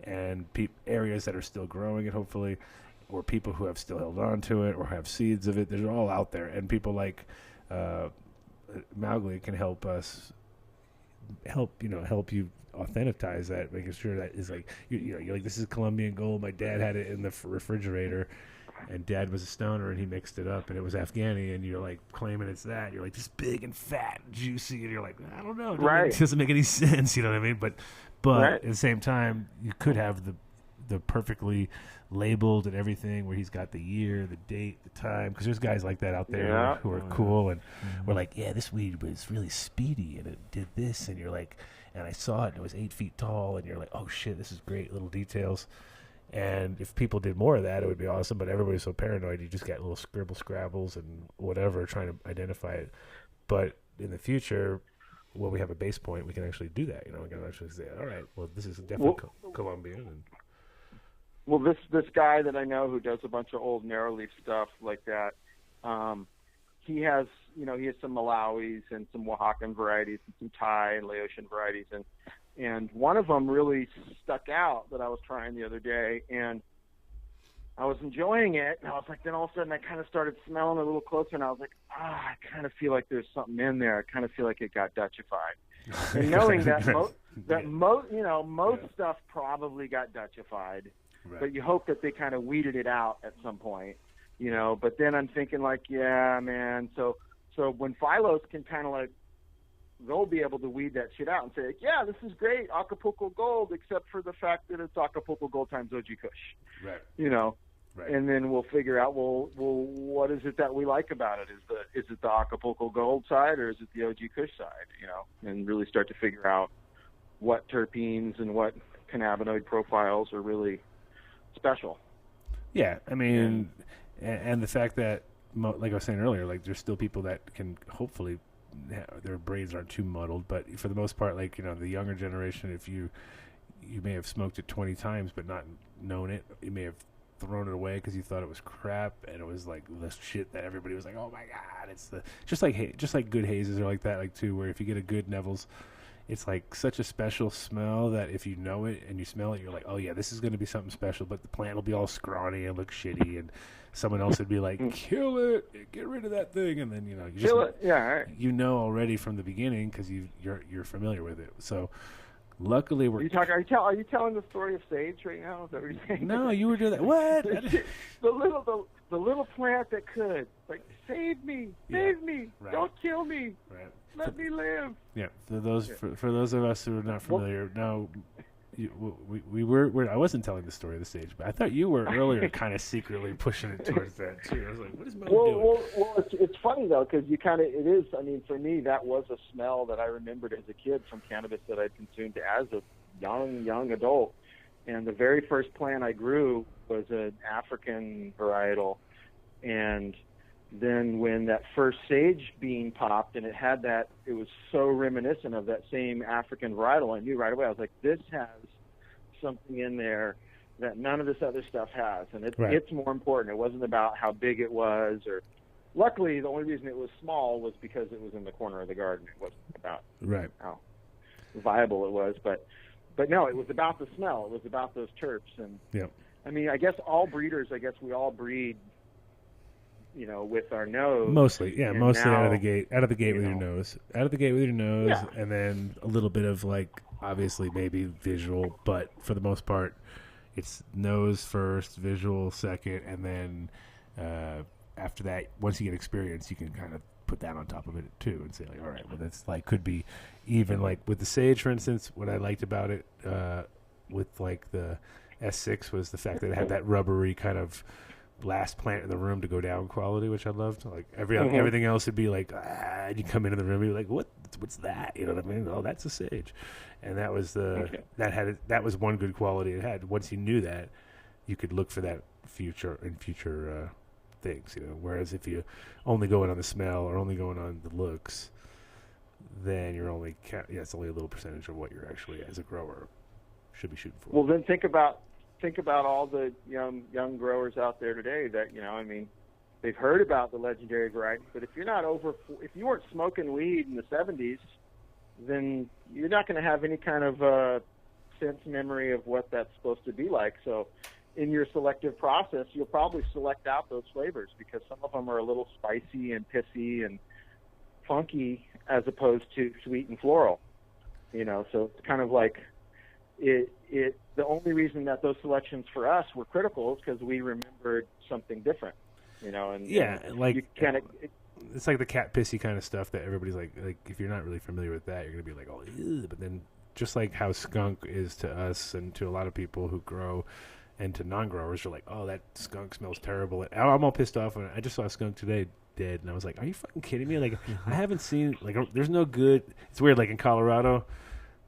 and areas that are still growing it, hopefully, or people who have still held on to it or have seeds of it. They're all out there, and people like Mowgli can help you authenticize that, making sure that is like you're like, this is Colombian Gold. My dad had it in the refrigerator, and Dad was a stoner, and he mixed it up, and it was Afghani, and you're like claiming it's that. You're like, this big and fat and juicy, and you're like, I don't know, it doesn't make any sense, you know what I mean? But at the same time, you could have the perfectly labeled and everything, where he's got the year, the date, the time, because there's guys like that out there who are cool, and we're like, yeah, this weed was really speedy, and it did this, and you're like, and I saw it, and it was 8 feet tall, and you're like, oh shit, this is great, little details. And if people did more of that, it would be awesome. But everybody's so paranoid, you just get little scrabbles and whatever trying to identify it. But in the future, when we have a base point, we can actually do that. We can actually say, all right, well, this is definitely Colombian. And well, this guy that I know who does a bunch of old narrow leaf stuff like that, he has some Malawis and some Oaxacan varieties and some Thai and Laotian varieties, and one of them really stuck out that I was trying the other day, and I was enjoying it, and I was like, then all of a sudden I kind of started smelling a little closer, and I was like, I kind of feel like there's something in there. I kind of feel like it got Dutchified. And knowing that most stuff probably got Dutchified, but you hope that they kind of weeded it out at some point, But then I'm thinking like, yeah, man. So when Phylos can kind of like, they'll be able to weed that shit out and say, like, yeah, this is great, Acapulco Gold, except for the fact that it's Acapulco Gold times OG Kush. Right. Right. And then we'll figure out, well, what is it that we like about it? Is it the Acapulco Gold side, or is it the OG Kush side? And really start to figure out what terpenes and what cannabinoid profiles are really special. Yeah, I mean, and the fact that, like I was saying earlier, like, there's still people that can hopefully their brains aren't too muddled, but for the most part, like, the younger generation, if you may have smoked it 20 times but not known it, you may have thrown it away because you thought it was crap, and it was like the shit that everybody was like, oh my god, it's the just like good hazes are like that, like, too, where if you get a good Neville's, it's like such a special smell that if you know it and you smell it, you're like, oh yeah, this is going to be something special, but the plant will be all scrawny and look shitty, and someone else would be like, kill it, get rid of that thing, and then you just kill it. Yeah, all right. Already from the beginning because you're familiar with it. So luckily we're. Are you telling the story of sage right now? Is that what you're saying? No, you were doing that. What? the little plant that could, like, save me, right. Don't kill me, right. Let me live. Yeah, for those of us who are not familiar, no. We were. I wasn't telling the story of the stage, but I thought you were earlier, kind of secretly pushing it towards that too. I was like, "What is Mo doing?" Well, it's funny though, because it is. I mean, for me, that was a smell that I remembered as a kid from cannabis that I'd consumed as a young adult. And the very first plant I grew was an African varietal, and then when that first sage bean popped and it was so reminiscent of that same African varietal, I knew right away. I was like, this has something in there that none of this other stuff has, and Right. it's more important. It wasn't about how big it was, or luckily the only reason it was small was because it was in the corner of the garden. It wasn't about Right. how viable it was, but no, it was about the smell. It was about those terps, and Yeah. I mean, I guess all breeders, we all breed, with our nose. Mostly, yeah, And mostly now, out of the gate with your know. nose, out of the gate with your nose, Yeah. and then a little bit of like obviously maybe visual, but for the most part, it's nose first, visual second, and then after that, once you get experience, you can kind of put that on top of it too, and say like, all right, well, that's like could be even like with the sage, for instance. What I liked about it with like the S6 was the fact that it had that rubbery kind of last plant in the room to go down quality, which I loved. Like everything else would be like, and you come into the room, you're like, what's that? You know what I mean? Oh, that's a sage, and that was that was one good quality it had. Once you knew that, you could look for that future things. Whereas if you only going on the smell or only going on the looks, then you're only it's only a little percentage of what you're actually as a grower should be shooting for. Well, then think about all the young growers out there today that they've heard about the legendary variety, but if you weren't smoking weed in the 70s, then you're not going to have any kind of sense memory of what that's supposed to be like. So in your selective process, you'll probably select out those flavors because some of them are a little spicy and pissy and funky as opposed to sweet and floral. So it's kind of like the only reason that those selections for us were critical is because we remembered something different, and like you kind of it's like the cat pissy kind of stuff that everybody's like if you're not really familiar with that, you're gonna be like, oh, ew. But then just like how skunk is to us and to a lot of people who grow and to non-growers, you're like, oh, that skunk smells terrible. And I'm all pissed off when I just saw a skunk today dead, and I was like, are you fucking kidding me? Like I haven't seen there's no good. It's weird, like in Colorado.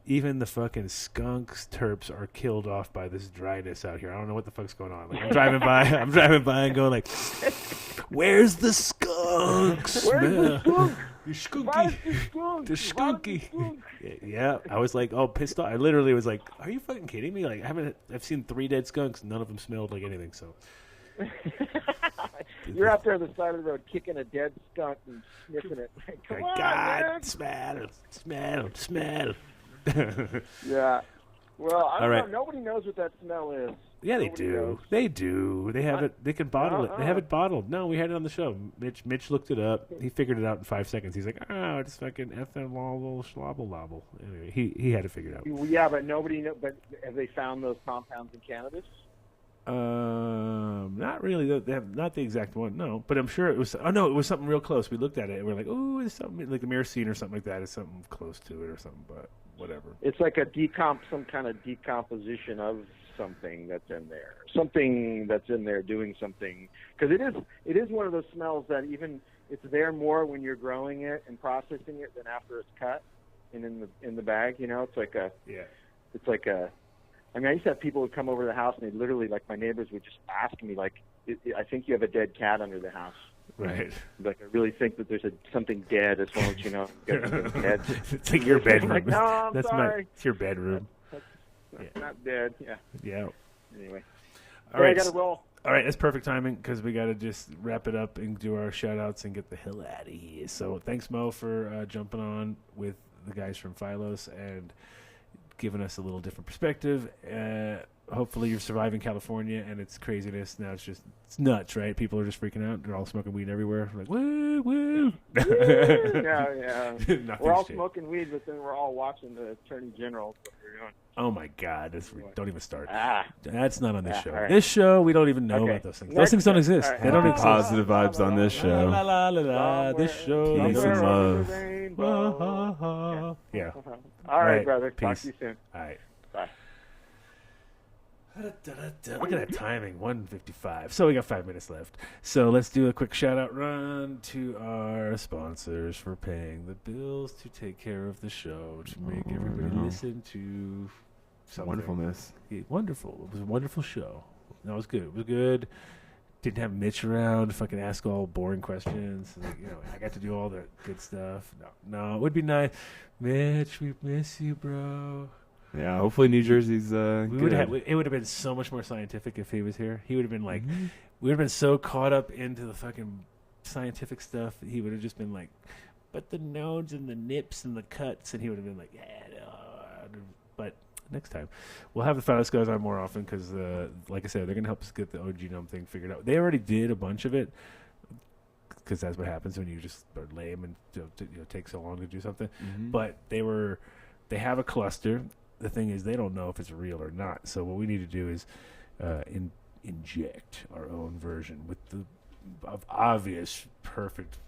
Even the fucking skunks terps are killed off by this dryness out here. I don't know what the fuck's going on. Like I'm driving by and going like, "Where's the skunk smell? The skunky, the skunky." Yeah, I was like, oh, pissed off. I literally was like, "Are you fucking kidding me? Like I've seen 3 dead skunks. None of them smelled like anything." So you're out there on the side of the road kicking a dead skunk and sniffing it. Like, come on, God, man. smell. Yeah. Well, I don't right. know. Nobody knows what that smell is. Yeah, they Nobody do. knows. They do. They have it. They can bottle it. They have it bottled. No, we had it on the show. Mitch looked it up. He figured it out in 5 seconds. He's like, oh, it's fucking ethanol schlobble lobble. Anyway, he had it figured out. Yeah, but nobody know. But have they found those compounds in cannabis? Not really. They have not the exact one. No, but I'm sure it was. Oh no, it was something real close. We looked at it and we're like, oh, it's something like the myrcene or something like that. It's something close to it or something. But whatever. It's like some kind of decomposition of something that's in there. Something that's in there doing something. Because it is one of those smells that even it's there more when you're growing it and processing it than after it's cut and in the bag. It's like a. Yeah. It's like a. I mean, I used to have people who would come over to the house and they'd literally, like my neighbors would just ask me, like, I think you have a dead cat under the house. Right. Like, I really think that there's something dead as long as you know. Dead. It's like your bedroom. Like, no, I'm sorry. It's your bedroom. That's not dead. Yeah. Yeah. Anyway. All right. I got to roll. All right, that's perfect timing because we got to just wrap it up and do our shout-outs and get the hell out of here. So thanks, Mo, for jumping on with the guys from Phylos and giving us a little different perspective. Hopefully you're surviving California and its craziness. Now it's nuts, right? People are just freaking out. They're all smoking weed everywhere. Like, woo, woo. Yeah. We're all changed. smoking weed, but then we're all watching the Attorney General. What they're doing. Oh, my God. Don't even start. Ah. That's not on this show. All right. This show, we don't even know about those things. Those things don't exist. All right. They don't exist. Positive vibes on this show. La, la, la, la. This show. Peace and love. Yeah. All right, brother. Talk Peace. to you soon. All right. Bye. Look at that timing, 1:55. So we got 5 minutes left. So let's do a quick shout-out run to our sponsors for paying the bills to take care of the show, to make everybody listen to something. Wonderfulness. Wonderful. It was a wonderful show. That was good. It was good. Didn't have Mitch around, fucking ask all boring questions. Like, I got to do all the good stuff. No, it would be nice. Mitch, we miss you, bro. Yeah, hopefully New Jersey's it good. would have been so much more scientific if he was here. He would have been like, we would have been so caught up into the fucking scientific stuff. He would have just been like, but the nodes and the nips and the cuts, and he would have been like, yeah, no. But next time, we'll have the Phylos guys on more often because, like I said, they're going to help us get the OG genome thing figured out. They already did a bunch of it because that's what happens when you just are lame and take so long to do something. But they have a cluster. The thing is, they don't know if it's real or not. So what we need to do is inject our own version with the obvious perfect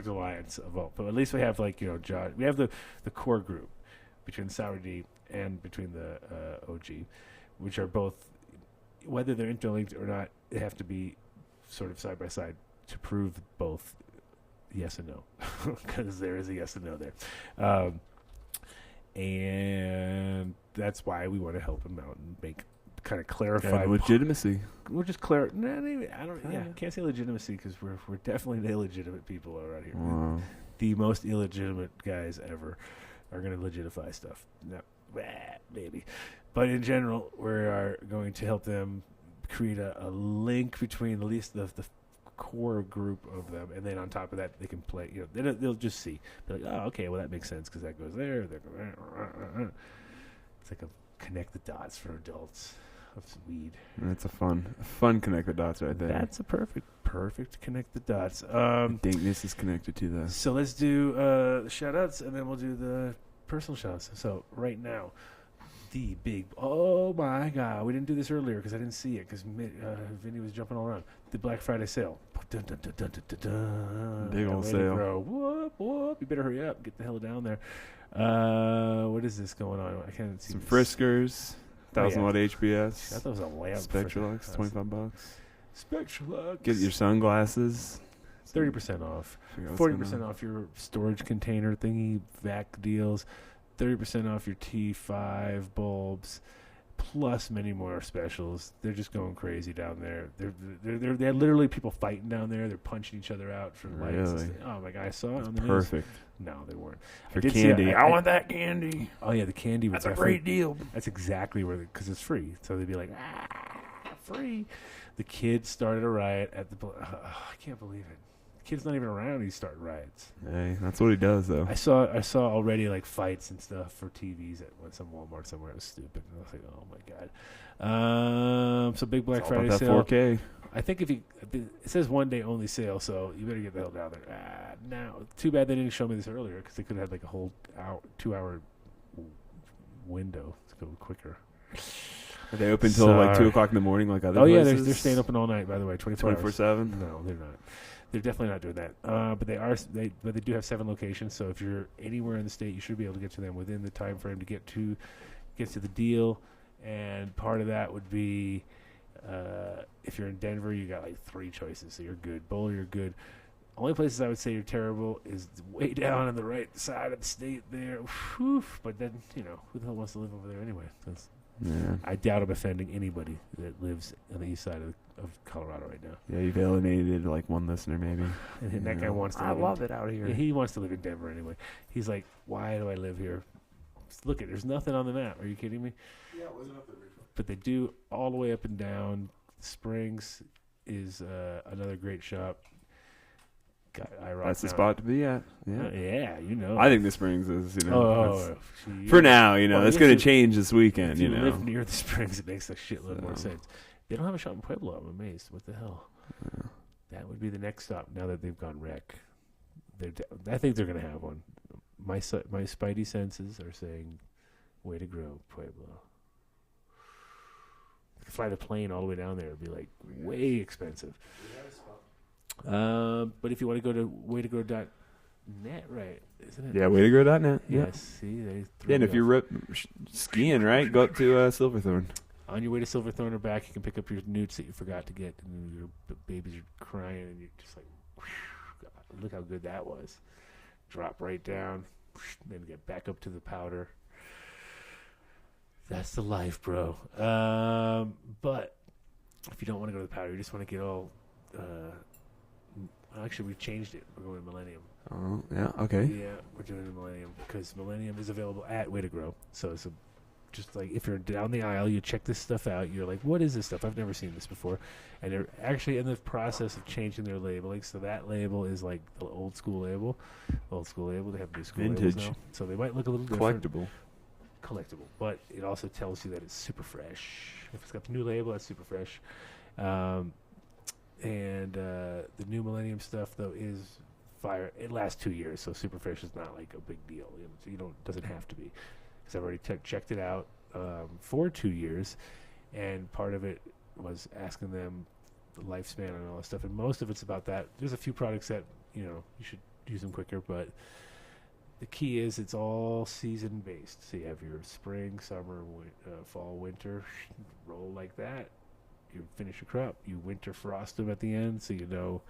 alliance of all. But at least we have John. We have the core group between Sour D and between the OG, which are both, whether they're interlinked or not, they have to be sort of side by side to prove both yes and no, because there is a yes and no there. And that's why we want to help him out and kind of clarify legitimacy. We'll just can't say legitimacy because we're definitely the illegitimate people around here. Wow. The most illegitimate guys ever are going to legitify stuff. No, maybe, but in general, we are going to help them create a link between at least the core group of them, and then on top of that, they can play. They'll just see. They're like, oh, okay, well that makes sense because that goes there. It's like a connect the dots for adults of some weed. That's a fun connect the dots right there. That's a perfect connect the dots. Dankness is connected to that. So let's do the shout outs and then we'll do the personal shout outs. So right now, the big, oh my God, we didn't do this earlier because I didn't see it because Vinny was jumping all around. The Black Friday sale. Dun, dun, dun, dun, dun, dun. Big old sale. Bro. Whoop, whoop. You better hurry up. Get the hell down there. What is this going on? I can't see. Some Friskers, 1,000 watt HBS. I thought it was a lamp. Spectralux, $25. Spectralux. Get your sunglasses. 30% off. 40% off your storage container thingy, vac deals. 30% off your T5 bulbs, plus many more specials. They're just going crazy down there. They're literally people fighting down there. They're punching each other out for lights. Really? Oh my God, I saw it on the perfect. news. No, they weren't. For candy. I want that candy. Oh yeah, the candy was That's a great deal. That's exactly where, because it's free. So they'd be like, free. The kids started a riot at the. I can't believe it. Kid's not even around. He started riots. Hey, that's what he does, though. I saw already like fights and stuff for TVs at some Walmart somewhere. It was stupid. And I was like, oh my God. So big Black Friday sale. 4K. I think it says 1 day only sale, so you better get the hell down there. Now, too bad they didn't show me this earlier because they could have had like a whole 2-hour window to go quicker. Are they open until like 2 o'clock in the morning, like other places? Oh yeah, they're staying open all night. By the way, 24/7. No, they're not. They're definitely not doing that. But they do have 7 locations. So if you're anywhere in the state, you should be able to get to them within the time frame to get to the deal. And part of that would be if you're in Denver, you got like 3 choices. So you're good. Boulder, you're good. Only places I would say you're terrible is way down on the right side of the state there. Whew. But then who the hell wants to live over there anyway? Yeah. I doubt I'm offending anybody that lives on the east side of Colorado right now. Yeah, you've alienated like one listener maybe. And that guy wants to I love it out here. Yeah, he wants to live in Denver anyway. He's like, why do I live here? Look, there's nothing on the map. Are you kidding me? Yeah, it wasn't up there before. But they do all the way up and down. Springs is another great shop. That's the spot to be at. Yeah, yeah, I think the Springs is, for now, it's going to change this weekend. If you live near the Springs, it makes a shitload more sense. They don't have a shop in Pueblo. I'm amazed. What the hell? Yeah. That would be the next stop. Now that they've gone wreck, I think they're going to have one. My spidey senses are saying, "Way to grow, Pueblo." Fly the plane all the way down there would be like way expensive. But if you want to go to waytogrow.net, right? Isn't it? Yeah, waytogrow.net. Yeah. Yeah. See, and if you're skiing, right, go up to Silverthorne. On your way to Silverthorne or back, you can pick up your newts that you forgot to get, and your babies are crying, and you're just like, God, look how good that was. Drop right down, then get back up to the powder. That's the life, bro. But if you don't want to go to the powder, you just want to get all. Actually, we've changed it. We're going to Millennium. Oh, yeah, okay. Yeah, we're doing the Millennium because Millennium is available at Way to Grow. So it's just like if you're down the aisle, you check this stuff out. You're like, what is this stuff? I've never seen this before. And they're actually in the process of changing their labeling. So that label is like the old school label. Old school label. They have new school labels Vintage. now. So they might look a little different. Collectible. But it also tells you that it's super fresh. If it's got the new label, that's super fresh. And the new Millennium stuff though is fire. It lasts 2 years, so super fresh is not like a big deal. You don't doesn't have to be, because I've already checked it out for 2 years, and part of it was asking them the lifespan and all that stuff, and most of it's about that. There's a few products that you should use them quicker, but the key is it's all season based. So you have your spring, summer, fall, winter, roll like that. You finish your crop, you winter frost them at the end, so you know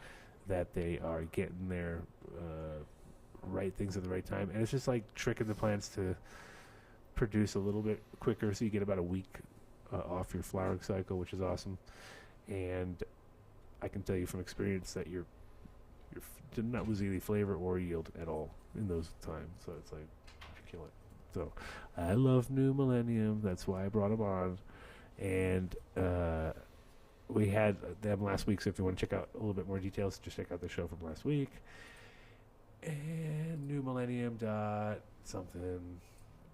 that they are getting their right things at the right time. And it's just like tricking the plants to produce a little bit quicker, so you get about a week off your flowering cycle, which is awesome. And I can tell you from experience that you're did not lose any flavor or yield at all in those times. So it's like you kill it. So I love New Millennium. That's why I brought them on. And we had them last week, so if you want to check out a little bit more details, just check out the show from last week. And New Millennium dot something,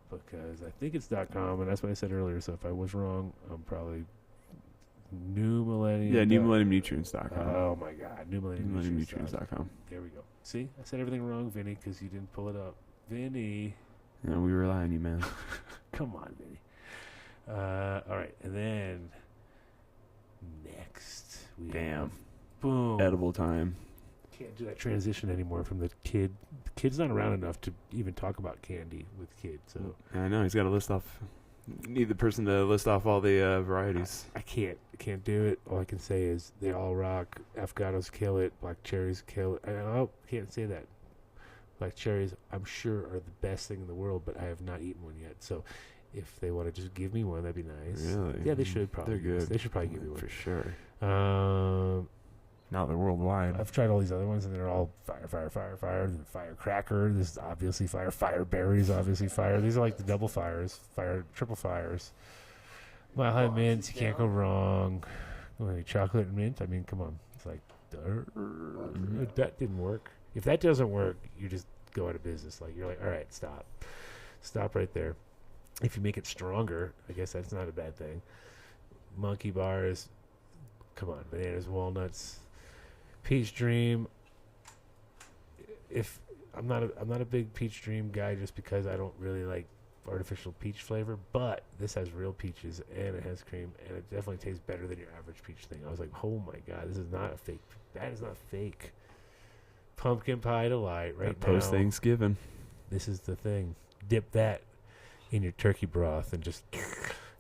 because I think it's .com, and that's what I said earlier. So if I was wrong, I'm probably New Millennium. Yeah, newmillenniumnutrients.com. Oh my God, newmillenniumnutrients.com. There we go. See, I said everything wrong, Vinny, because you didn't pull it up. Vinny. Yeah, we rely on you, man. Come on, Vinny. All right, and then next we have boom. Edible time. Can't do that transition anymore from the kid. The kid's not around enough to even talk about candy with kids. So I know he's got to list off. Need the person to list off all the varieties. I can't do it. All I can say is they all rock. Afghanos kill it. Black cherries kill it. Can't say that. Black cherries, I'm sure, are the best thing in the world, but I have not eaten one yet. So if they want to just give me one, that'd be nice. Really? Yeah, they should probably. They're good. They should probably give me one. For sure. Now they're worldwide. I've tried all these other ones, and they're all fire. Firecracker, this is obviously fire. Fireberry is obviously fire. These are like the double fires, triple fires. Mile High Mint, you can't go wrong. Chocolate and mint, I mean, come on. It's like, that didn't work. If that doesn't work, you just go out of business. Like, you're like, all right, stop. Stop right there. If you make it stronger, I guess that's not a bad thing. Monkey bars, come on, bananas, walnuts, Peach Dream. If I'm not a big Peach Dream guy, just because I don't really like artificial peach flavor, but this has real peaches and it has cream, and it definitely tastes better than your average peach thing. I was like, oh my God, this is not a fake. That is not fake. Pumpkin pie delight right now. Post Thanksgiving. This is the thing. Dip that in your turkey broth and just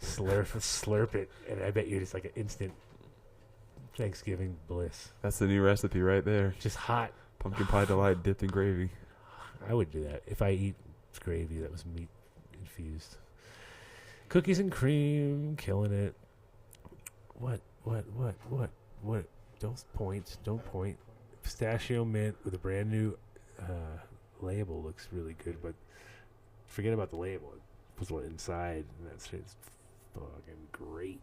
slurp it, and I bet you it's like an instant Thanksgiving bliss. That's the new recipe right there. Just hot Pumpkin pie delight dipped in gravy. I would do that if I eat gravy that was meat infused. Cookies and cream, killing it. What? Don't point. Pistachio mint with a brand new label looks really good, but forget about the label. It was inside, and that shit's fucking great.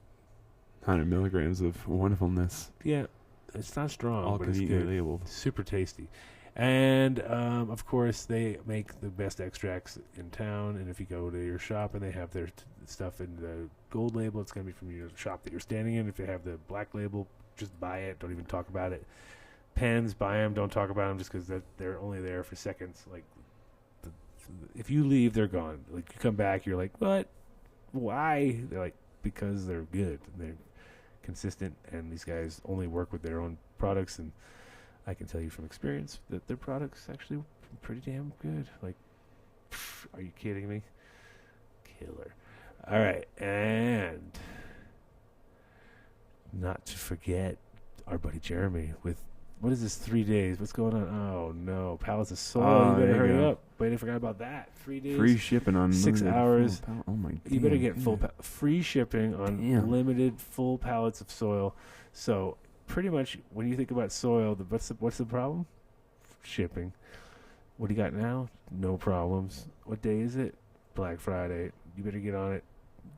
100 milligrams of wonderfulness. Yeah, it's not strong, All but it's good. conveniently labeled. Super tasty. And, of course, they make the best extracts in town. And if you go to your shop and they have their stuff in the gold label, it's going to be from your shop that you're standing in. If they have the black label, just buy it. Don't even talk about it. Pens, buy them. Don't talk about them just because they're only there for seconds. Like, if you leave, they're gone. Like, you come back, you're like, what? Why? They're like, because they're good. They're consistent, and these guys only work with their own products, and I can tell you from experience that their products actually pretty damn good. Like, are you kidding me? Killer. All right, and not to forget our buddy Jeremy with, what is this, 3 days? What's going on? Oh, no. Pallets of soil. You better hurry up. Wait, I forgot about that. 3 days. Free shipping on 6 hours. Oh, my God. You better get free shipping on limited full pallets of soil. So, pretty much, when you think about soil, what's the problem? Shipping. What do you got now? No problems. What day is it? Black Friday. You better get on it.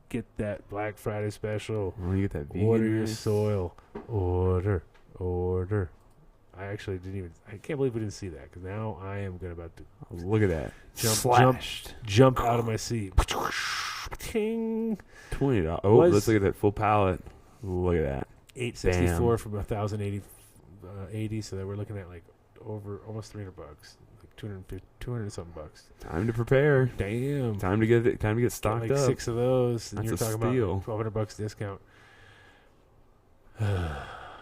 get that Black Friday special. Oh, you get that vegan Order your rice. soil. Order. I actually didn't even. I can't believe we didn't see that because now I am about to Oh, look at that. Jump Slashed. jump out of my seat. Ting. $20. Oh, let's look at that full pallet. Look at that. $864 from 1,080, 80. So that we're looking at like over almost $300, like 200 something bucks. Time to prepare. Damn. Time to get stocked like up. 6 of those, and That's you're a talking steal. about $1,200 discount.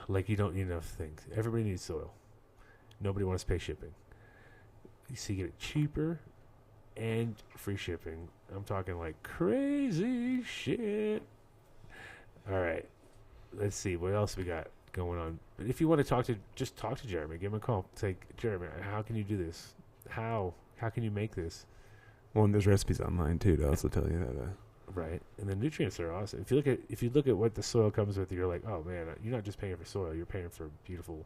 Like you don't need enough things. Everybody needs soil. Nobody wants to pay shipping. You see, get it cheaper and free shipping. I'm talking like crazy shit. All right, let's see what else we got going on. But if you want to just talk to Jeremy. Give him a call. Say, Jeremy, how can you do this? How can you make this? Well, and there's recipes online too to also tell you that. Right, and the nutrients are awesome. If you look at what the soil comes with, you're like, oh man, you're not just paying for soil; you're paying for beautiful,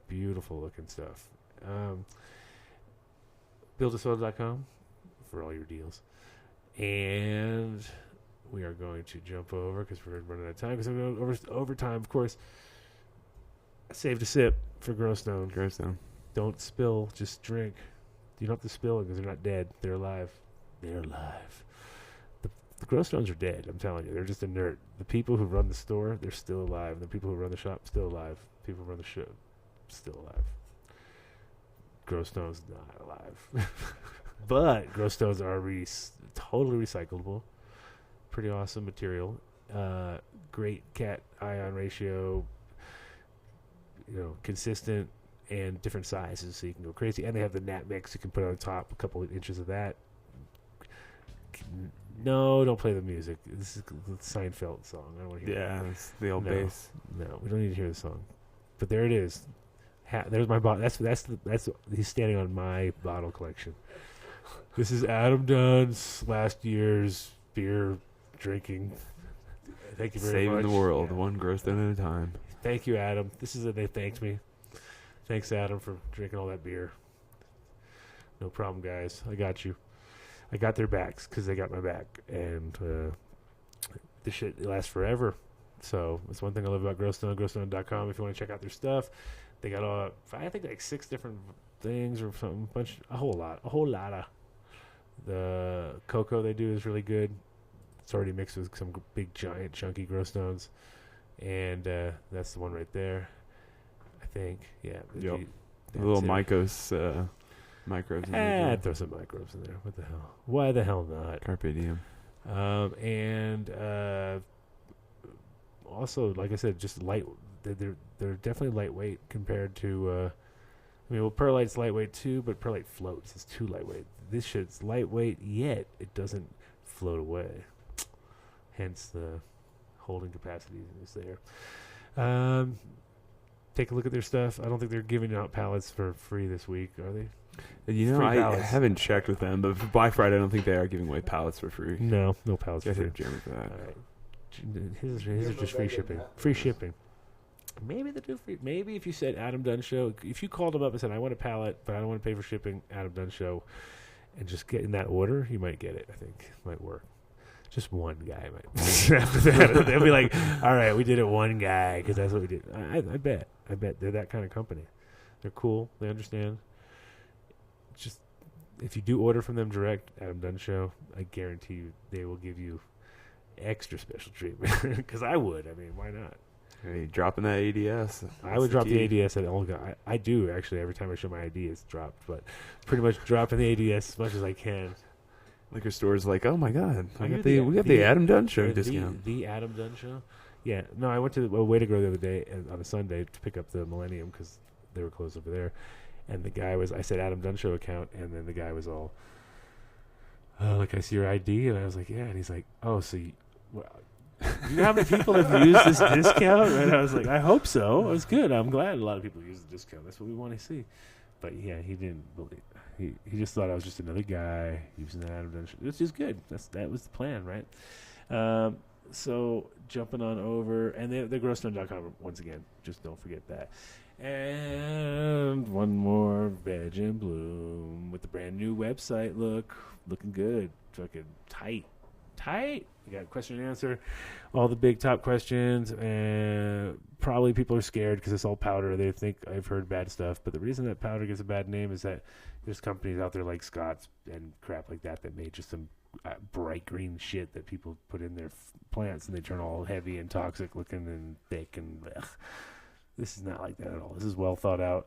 beautiful looking stuff. Buildasoil.com for all your deals, and we are going to jump over because we're running out of time. Because I'm going over time, of course. Save to sip for Growstone. Growstone. Don't spill, just drink. You don't have to spill it because they're not dead; they're alive. They're alive. The Growstones are dead, I'm telling you. They're just inert. The people who run the store, they're still alive. The people who run the shop, still alive. People who run the shop, still alive. Growstone's not alive. But Growstones are totally recyclable. Pretty awesome material. Great cat-ion ratio. Consistent and different sizes, so you can go crazy. And they have the nat mix you can put on top, a couple of inches of that. No, don't play the music. This is the Seinfeld song. I don't want to hear Yeah, it's the old bass. No, we don't need to hear the song. But there it is. There's my bottle. That's he's standing on my bottle collection. This is Adam Dunn's last year's beer drinking. Thank you very much. Saving the world, Yeah. one Growstone at a time. Thank you, Adam. They thanked me. Thanks, Adam, for drinking all that beer. No problem, guys. I got you. I got their backs because they got my back, and this shit lasts forever. So that's one thing I love about Growstone. Growstone.com. If you want to check out their stuff, they got I think like 6 different things or something. A whole lot of. The cocoa they do is really good. It's already mixed with some big, giant, chunky Growstones, and that's the one right there. I think, yeah. Yep. The little Mycos. Microbes in there. Throw some microbes in there. What the hell? Why the hell not? Carpe diem. And also, like I said, just light. They're definitely lightweight compared to. Perlite's lightweight too, but perlite floats. It's too lightweight. This shit's lightweight, yet it doesn't float away. Hence the holding capacity is there. Take a look at their stuff. I don't think they're giving out pallets for free this week, are they? I haven't checked with them, but for Black Friday, I don't think they are giving away pallets for free. No pallets for Guys free. hit Jeremy for that. All right. His is just free shipping. Free shipping. Maybe they do free. Maybe if you said Adam Dunn Show, if you called them up and said, I want a pallet, but I don't want to pay for shipping, Adam Dunn Show, and just get in that order, you might get it, I think. Might work. Just one guy might. After that, they'll be like, all right, we did it one guy, because that's what we did. I bet. They're that kind of company. They're cool. They understand. Just, if you do order from them direct, Adam Dunn Show, I guarantee you they will give you extra special treatment. Because I would. Why not? Hey, dropping that ADS. I would drop the ADS at Olga. I do, actually. Every time I show my ID, it's dropped. But pretty much dropping the ADS as much as I can. Liquor stores like, oh my God, we you're got the Adam Dunn Show the discount. The Adam Dunn Show? Yeah. No, I went to the Way to Grow the other day on a Sunday to pick up the Millennium because they were closed over there. And the guy I said Adam Dunn Show account, and then the guy was all, like, I see your ID? And I was like, yeah. And he's like, oh, so you know how many people have used this discount? And I was like, I hope so. It was good. I'm glad a lot of people use the discount. That's what we want to see. But yeah, he didn't believe. He just thought I was just another guy using that Adam Dunn Show, which is good. That was the plan, right? So jumping on over, and they're Growstone.com once again. Just don't forget that. And one more Veg and Bloom with the brand new website looking good, fucking tight. tight. We got question and answer, all the big top questions, and probably people are scared because it's all powder. They think I've heard bad stuff, but the reason that powder gets a bad name is that there's companies out there like Scott's and crap like that made just some bright green shit that people put in their plants, and they turn all heavy and toxic looking and thick, and this is not like that at all. This is well thought out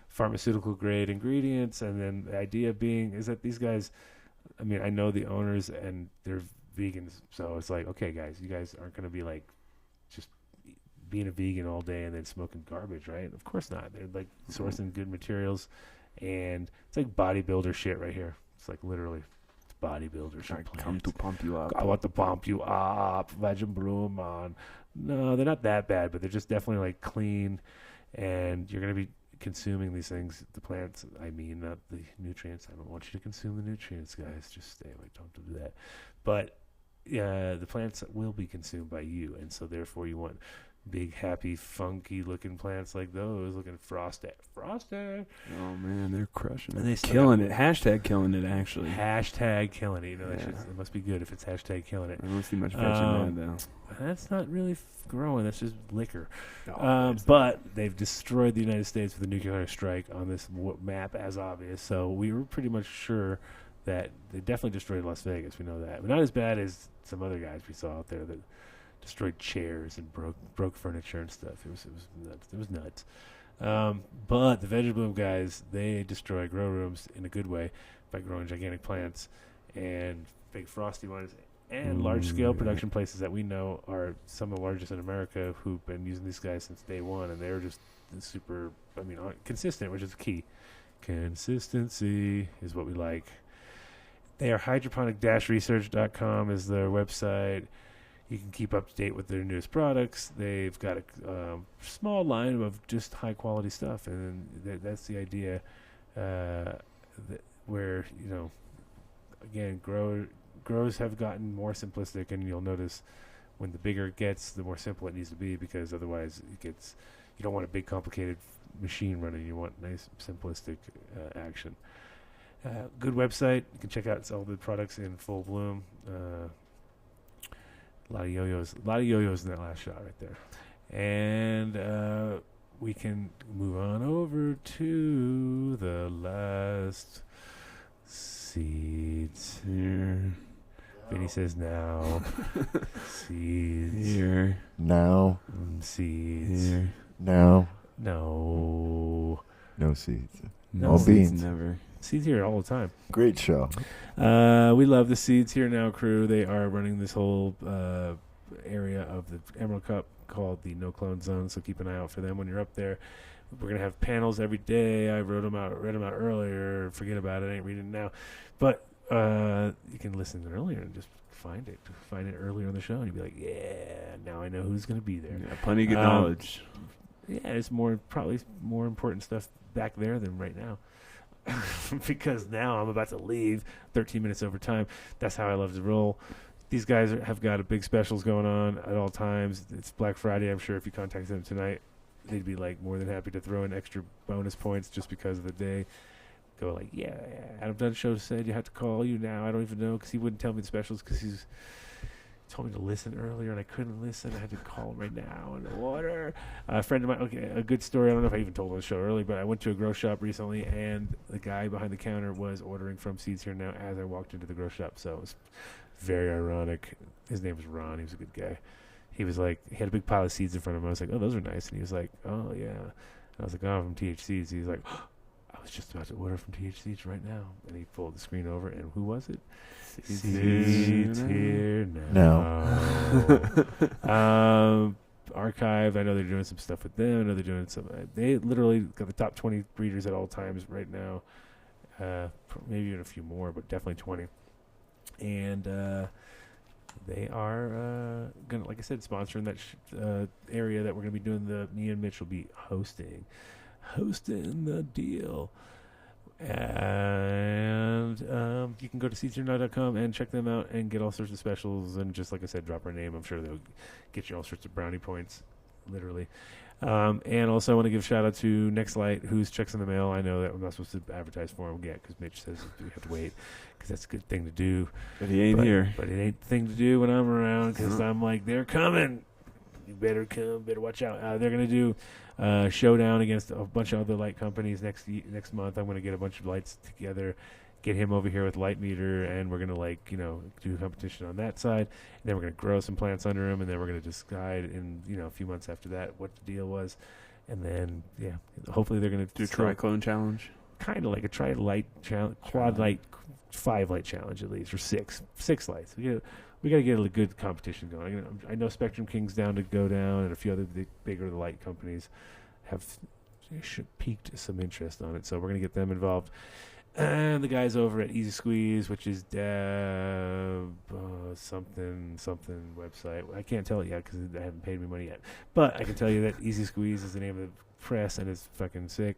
pharmaceutical grade ingredients, and then the idea being is that these guys, I mean, I know the owners and they're vegans, so it's like, okay guys, you guys aren't going to be like just being a vegan all day and then smoking garbage, right? Of course not. They're like sourcing good materials, and it's like bodybuilder shit right here. It's like literally it's bodybuilder shit. I come to pump you up. I want to pump you up, Veg Blue Man. No, they're not that bad, but they're just definitely like clean, and you're going to be consuming these things, the plants, I mean, not the nutrients. I don't want you to consume the nutrients, guys. Just stay away. Don't do that. But the plants will be consumed by you, and so therefore you want big, happy, funky-looking plants like those, looking frosted. Oh man, they're crushing it. And they killing it. Hashtag killing it, actually. Hashtag killing it. You know, it must be good if it's hashtag killing it. I don't see much veg in that, though. That's not really growing. That's just liquor. No, but they've destroyed the United States with a nuclear strike on this map, as obvious. So we were pretty much sure that they definitely destroyed Las Vegas. We know that. But not as bad as some other guys we saw out there that destroyed chairs and broke furniture and stuff. It was nuts. It was nuts. But the Veg Bloom guys, they destroy grow rooms in a good way by growing gigantic plants and big frosty ones and large-scale production places that we know are some of the largest in America, who've been using these guys since day one, and they're just super, I mean, consistent, which is key. Consistency is what we like. They are hydroponic-research.com is their website. You can keep up to date with their newest products. They've got a small line of just high-quality stuff, and that's the idea where, you know, again, grows have gotten more simplistic, and you'll notice when the bigger it gets, the more simple it needs to be, because otherwise it gets, you don't want a big complicated machine running. You want nice simplistic action. Good website. You can check out all the products in full bloom. A lot of yo-yos in that last shot right there. And we can move on over to the last seeds here. Vinny says now. Seeds. Here. Now. Seeds. Here. Now. No. No seeds. No All seeds. beans. Never. Seeds here all the time. Great show. We love the Seeds Here Now crew. They are running this whole area of the Emerald Cup called the No Clone Zone, so keep an eye out for them when you're up there. We're going to have panels every day. I read them out earlier. Forget about it. I ain't reading it now. But you can listen earlier and just find it earlier in the show, and you'll be like, yeah, now I know who's going to be there. Yeah, plenty of good knowledge. Yeah, it's probably more important stuff back there than right now. Because now I'm about to leave 13 minutes over time. That's how I love to roll. These guys have got a big specials going on at all times. It's Black Friday. I'm sure if you contact them tonight, they'd be like more than happy to throw in extra bonus points just because of the day. Go like, yeah, Adam Dunn show said you have to call you now. I don't even know, because he wouldn't tell me the specials because he's told me to listen earlier and I couldn't listen. I had to call him right now in the water. A friend of mine, okay, a good story. I don't know if I even told on the show early, but I went to a grow shop recently, and the guy behind the counter was ordering from Seeds Here Now as I walked into the grow shop. So it was very ironic. His name was Ron. He was a good guy. He was like, he had a big pile of seeds in front of him. I was like, oh, those are nice. And he was like, oh, yeah. And I was like, oh, I'm from TH Seeds. He was like, oh, I was just about to order from TH Seeds right now. And he pulled the screen over, and who was it? Seeds Here Now. Archive. I know they're doing some stuff with them. I know they're doing some. They literally got the top 20 breeders at all times right now. Maybe even a few more, but definitely 20. And they are gonna, like I said, sponsoring that area that we're gonna be doing. Me and Mitch will be hosting the deal. And you can go to seedsyournow.com and check them out and get all sorts of specials. And just like I said, drop our name. I'm sure they'll get you all sorts of brownie points. literally. And also I want to give a shout out to Nextlight, whose checks in the mail. I know that I'm not supposed to advertise for him yet because Mitch says we have to wait because that's a good thing to do. But he ain't here. But it ain't the thing to do when I'm around because I'm like, they're coming. You better come. Better watch out. They're going to do showdown against a bunch of other light companies next month. I'm going to get a bunch of lights together, get him over here with Light Meter, and we're going to do competition on that side. And then we're going to grow some plants under him, and then we're going to decide in a few months after that what the deal was. And then hopefully they're going to do a tri-clone challenge. Kind of like a tri-light challenge, quad light, 5 light challenge at least, or six lights. We got to get a good competition going. I know Spectrum King's down to go down, and a few other bigger light companies have piqued some interest on it. So we're going to get them involved. And the guys over at Easy Squeeze, which is something website. I can't tell it yet because they haven't paid me money yet. But I can tell you that Easy Squeeze is the name of the press, and it's fucking sick.